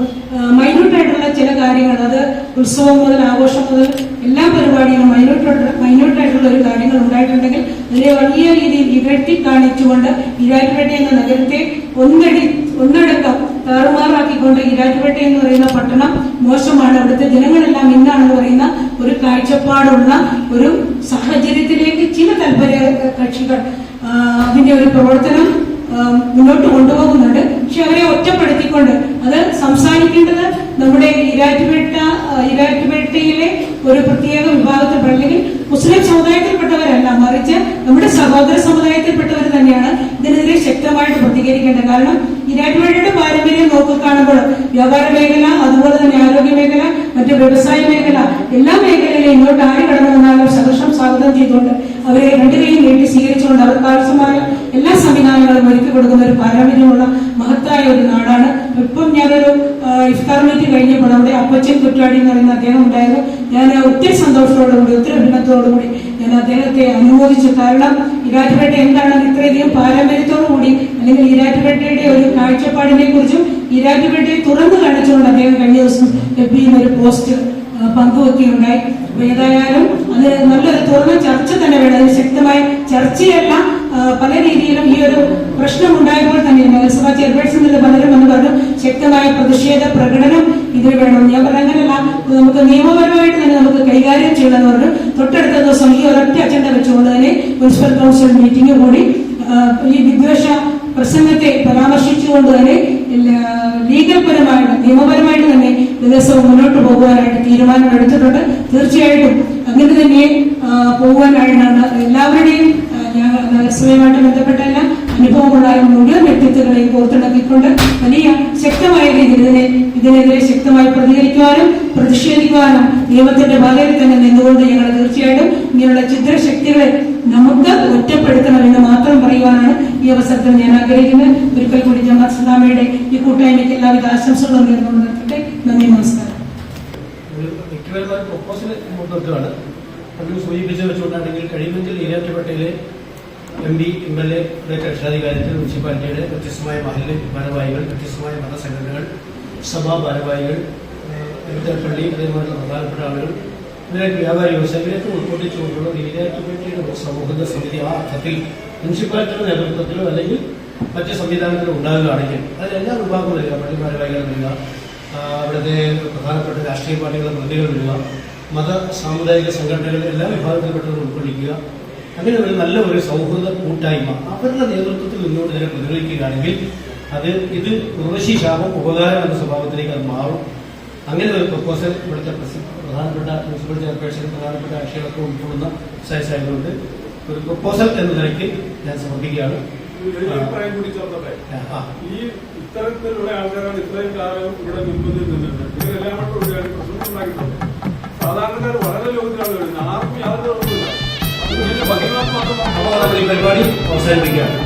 മൈന്യൂട്ടായിട്ടുള്ള ചില കാര്യങ്ങൾ, അത് ഉത്സവം മുതൽ ആഘോഷം മുതൽ എല്ലാ പരിപാടികളും മൈന്യൂട്ടായിട്ടുള്ള ഒരു കാര്യങ്ങൾ ഉണ്ടായിട്ടുണ്ടെങ്കിൽ അതിനെ വലിയ രീതിയിൽ ഇകഴ്ത്തി കാണിച്ചുകൊണ്ട് ഈരാറ്റുപേട്ട എന്ന നഗരത്തെ ഒന്നടക്കം താറുമാറാക്കിക്കൊണ്ട് ഈരാറ്റുപേട്ട എന്ന് പറയുന്ന പട്ടണം മോശമാണ്, അവിടുത്തെ ജനങ്ങളെല്ലാം ഇന്നാണെന്ന് പറയുന്ന ഒരു കാഴ്ചപ്പാടുള്ള ഒരു സാഹചര്യത്തിലേക്ക് ചില താല്പര്യ കക്ഷികൾ അതിന്റെ ഒരു പ്രവർത്തനം മുന്നോട്ട് കൊണ്ടുപോകുന്നുണ്ട്. പക്ഷെ അവരെ ഒറ്റപ്പെടുത്തിക്കൊണ്ട് അത് സംസാരിക്കേണ്ടത് നമ്മുടെ ഈരാറ്റുപേട്ടയിലെ ഒരു പ്രത്യേക വിഭാഗത്തിൽ അല്ലെങ്കിൽ മുസ്ലിം സമുദായത്തിൽപ്പെട്ടവരല്ല, മറിച്ച് നമ്മുടെ സഹോദര സമുദായത്തിൽപ്പെട്ടവർ തന്നെയാണ് ഇതിനെതിരെ ശക്തമായിട്ട് പ്രതികരിക്കേണ്ടത്. കാരണം ഈരാറ്റുപേട്ടയുടെ പാരമ്പര്യം നോക്കിക്കാണുമ്പോൾ വ്യാപാര മേഖല, അതുപോലെ തന്നെ ആരോഗ്യ മേഖല, മറ്റ് വ്യവസായ മേഖല, എല്ലാ മേഖലയിലും ഇങ്ങോട്ട് ആര് കടന്നു വന്നാലും സഹർഷം സ്വാഗതം ചെയ്തുകൊണ്ട് അവരെ രണ്ടുകൈയും നീട്ടി സ്വീകരിച്ചുകൊണ്ട് അവർക്ക് ആവശ്യമായ എല്ലാ സംവിധാനങ്ങളും ഒരുക്കി കൊടുക്കുന്ന ഒരു പാരമ്പര്യമുള്ള മഹത്തായ ഒരു നാടാണ്. ഇപ്പം ഞാനൊരു ഇഫ്താർ മീറ്റ് കഴിഞ്ഞപ്പോൾ നമ്മുടെ അപ്പച്ചൻ കുറ്റാടി എന്ന് പറയുന്ന അദ്ദേഹം ഉണ്ടായിരുന്നു. ഞാൻ ഒത്തിരി സന്തോഷത്തോടുകൂടി ഒത്തിരി അഭിനന്ദനത്തോടുകൂടി ഞാൻ അദ്ദേഹത്തെ അനുമോദിച്ചു. കാരണം ഈരാറ്റുപേട്ട എന്താണ് ഇത്രയധികം പാരമ്പര്യത്തോടുകൂടി അല്ലെങ്കിൽ ഈരാറ്റുപേട്ടയുടെ ഒരു കാഴ്ചപ്പാടിനെ കുറിച്ചും ഈരാറ്റുപേട്ടയെ തുറന്നു കാണിച്ചുകൊണ്ട് അദ്ദേഹം കഴിഞ്ഞ ദിവസം FB ഒരു പോസ്റ്റ് പങ്കുവെക്കുകയുണ്ടായി. അപ്പൊ ഏതായാലും അത് നല്ലൊരു തുറന്ന ചർച്ച തന്നെ വേണം. അതിന് ശക്തമായ ചർച്ചയല്ല, പല രീതിയിലും ഈ ഒരു പ്രശ്നം ഉണ്ടായപ്പോൾ തന്നെ നഗരസഭാ ചെയർപേഴ്സൺ പലരും എന്ന് പറഞ്ഞു ശക്തമായ പ്രതിഷേധ പ്രകടനം ഇതിൽ വേണം. ഞാൻ പറഞ്ഞല്ല, നമുക്ക് നിയമപരമായിട്ട് തന്നെ നമുക്ക് കൈകാര്യം ചെയ്യണമെന്ന് പറഞ്ഞു. തൊട്ടടുത്ത ദിവസം ഈ ഒരൊറ്റ അജണ്ട വെച്ചുകൊണ്ട് തന്നെ മുനിസിപ്പൽ കൗൺസിൽ മീറ്റിംഗ് കൂടി ഈ വിദ്വേഷ പ്രസംഗത്തെ പരാമർശിച്ചുകൊണ്ട് തന്നെ ലീഗൽപരമായിട്ട് നിയമപരമായിട്ട് തന്നെ ദിവസവും മുന്നോട്ട് പോകുവാനായിട്ട് തീരുമാനം എടുത്തിട്ടുണ്ട്. തീർച്ചയായിട്ടും അങ്ങനെ തന്നെ പോകുവാനായിട്ടാണ് എല്ലാവരുടെയും നഗരസഭയുമായിട്ട് ബന്ധപ്പെട്ട എല്ലാ അനുഭവമുള്ള മുഴുവൻ വ്യക്തിത്വങ്ങളെയും കോർത്തിണക്കിക്കൊണ്ട് വലിയ ശക്തമായ രീതിയിൽ ഇതിനെതിരെ ശക്തമായി പ്രതികരിക്കുവാനും പ്രതിഷേധിക്കുവാനും നിയമത്തിന്റെ ഭാഗയിൽ തന്നെ നിന്നുകൊണ്ട് ഞങ്ങൾ തീർച്ചയായിട്ടും ഇങ്ങനെയുള്ള ചിത്രശക്തികളെ നമുക്ക് ഒറ്റപ്പെടുത്തണമെന്ന് മാത്രം പറയുവാനാണ് ഈ അവസരത്തിൽ ഞാൻ ആഗ്രഹിക്കുന്നത്. ഒരിക്കൽ കൂടി ജമാഅത്ത് ഇസ്ലാമിയുടെ ഈ കൂട്ടായ്മയ്ക്ക് എല്ലാവിധ ആശംസകളും നേർന്നുകൊണ്ട് നിർത്തട്ടെ. നന്ദി, നമസ്കാരം. വ്യക്തിപരമായ പ്രൊപ്പോസൽ മുന്നോട്ടാണ് സൂചിപ്പിച്ച് വെച്ചുകൊണ്ടാണെങ്കിൽ കഴിയുമെങ്കിൽ ഈരാറ്റുപേട്ടയിലെ MP, MLA രക്ഷാധികാരത്തിൽ മുനിസിപ്പാലിറ്റിയുടെ വ്യത്യസ്തമായ മഹല്ല് ഭാരവാഹികൾ, വ്യത്യസ്തമായ മതസംഘടനകൾ, സഭാ ഭാരവാഹികൾ, പള്ളി, അതേപോലുള്ള പ്രധാനപ്പെട്ട ആളുകൾ, ഇവരൊക്കെ വ്യാപാരി വ്യവസായികളൊക്കെ ഉൾക്കൊള്ളിച്ചുകൊണ്ടുള്ള ഈരാറ്റുപേട്ടയുടെ സൗഹൃദ സമിതി ആ അർത്ഥത്തിൽ മുനിസിപ്പാലിറ്റിയുടെ നേതൃത്വത്തിലോ അല്ലെങ്കിൽ മറ്റ് സംവിധാനത്തിലോ ഉണ്ടാകുകയാണെങ്കിൽ അതിലെല്ലാ വിഭാഗവും വരിക, പള്ളി ഭാരവാഹികൾ വരിക, അവിടുത്തെ പ്രധാനപ്പെട്ട രാഷ്ട്രീയ പാർട്ടികളുടെ പ്രതികൾ വരിക, മത സാമുദായിക സംഘടനകൾ എല്ലാ വിഭാഗത്തിൽപ്പെട്ടവർ ഉൾക്കൊള്ളിക്കുക. അങ്ങനെ ഒരു നല്ല ഒരു സൗഹൃദ കൂട്ടായ്മ അവരുടെ നേതൃത്വത്തിൽ നിന്നുകൊണ്ട് തന്നെ പ്രതികരിക്കുകയാണെങ്കിൽ ഇത് ഉർവശി ശാപം ഉപകാരം എന്ന സ്വഭാവത്തിലേക്ക് അത് മാറും. അങ്ങനെ ഒരു പ്രപ്പോസൽ ഇവിടുത്തെ പ്രധാനപ്പെട്ട മുനിസിപ്പൽ ചെയർപേഴ്സൺ, പ്രധാനപ്പെട്ട കക്ഷികളൊക്കെ ഉൾക്കൊള്ളുന്ന സാഹചര്യങ്ങളുണ്ട്. ഒരു പ്രപ്പോസൽ എന്ന നിലയ്ക്ക് ഞാൻ സമർപ്പിക്കുകയാണ്. ഈ ഇത്തരത്തിലുള്ള ആൾക്കാരാണ് ഇത്രയും കാലം ഇവിടെ മുൻപന്തിൽ നിന്നിട്ടുണ്ട്. ഇതിനെല്ലാം പ്രശ്നം ഉണ്ടാക്കിയിട്ടുണ്ട്. സാധാരണക്കാർ വളരെ ലോകത്തിലാണ് വരുന്നത്. ആർക്കും യാതൊരു കുഴപ്പമില്ല. അപ്പോൾ നമ്മൾ ഈ പരിപാടി അവസാനിപ്പിക്കുകയാണ്.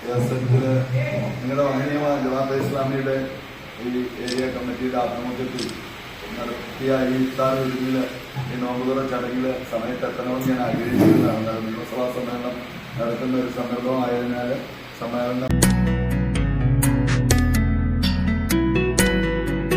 ദിവസത്തില് നിങ്ങളുടെ മഹനീയമായ ജമാഅത്തെ ഇസ്ലാമിയുടെ ഈ ഏരിയ കമ്മിറ്റിയുടെ ആഭിമുഖ്യത്തിൽ നടത്തിയ ഈ ഇഫ്താർ വിരുന്നില് ഈ നോമ്പുതുറ ചടങ്ങില് സമയത്തെത്തണമെന്ന് ഞാൻ ആഗ്രഹിക്കുന്നതാണ്. നിയമസഭാ സമ്മേളനം നടക്കുന്ന ഒരു സന്ദർഭമായതിനാൽ സമ്മേളനം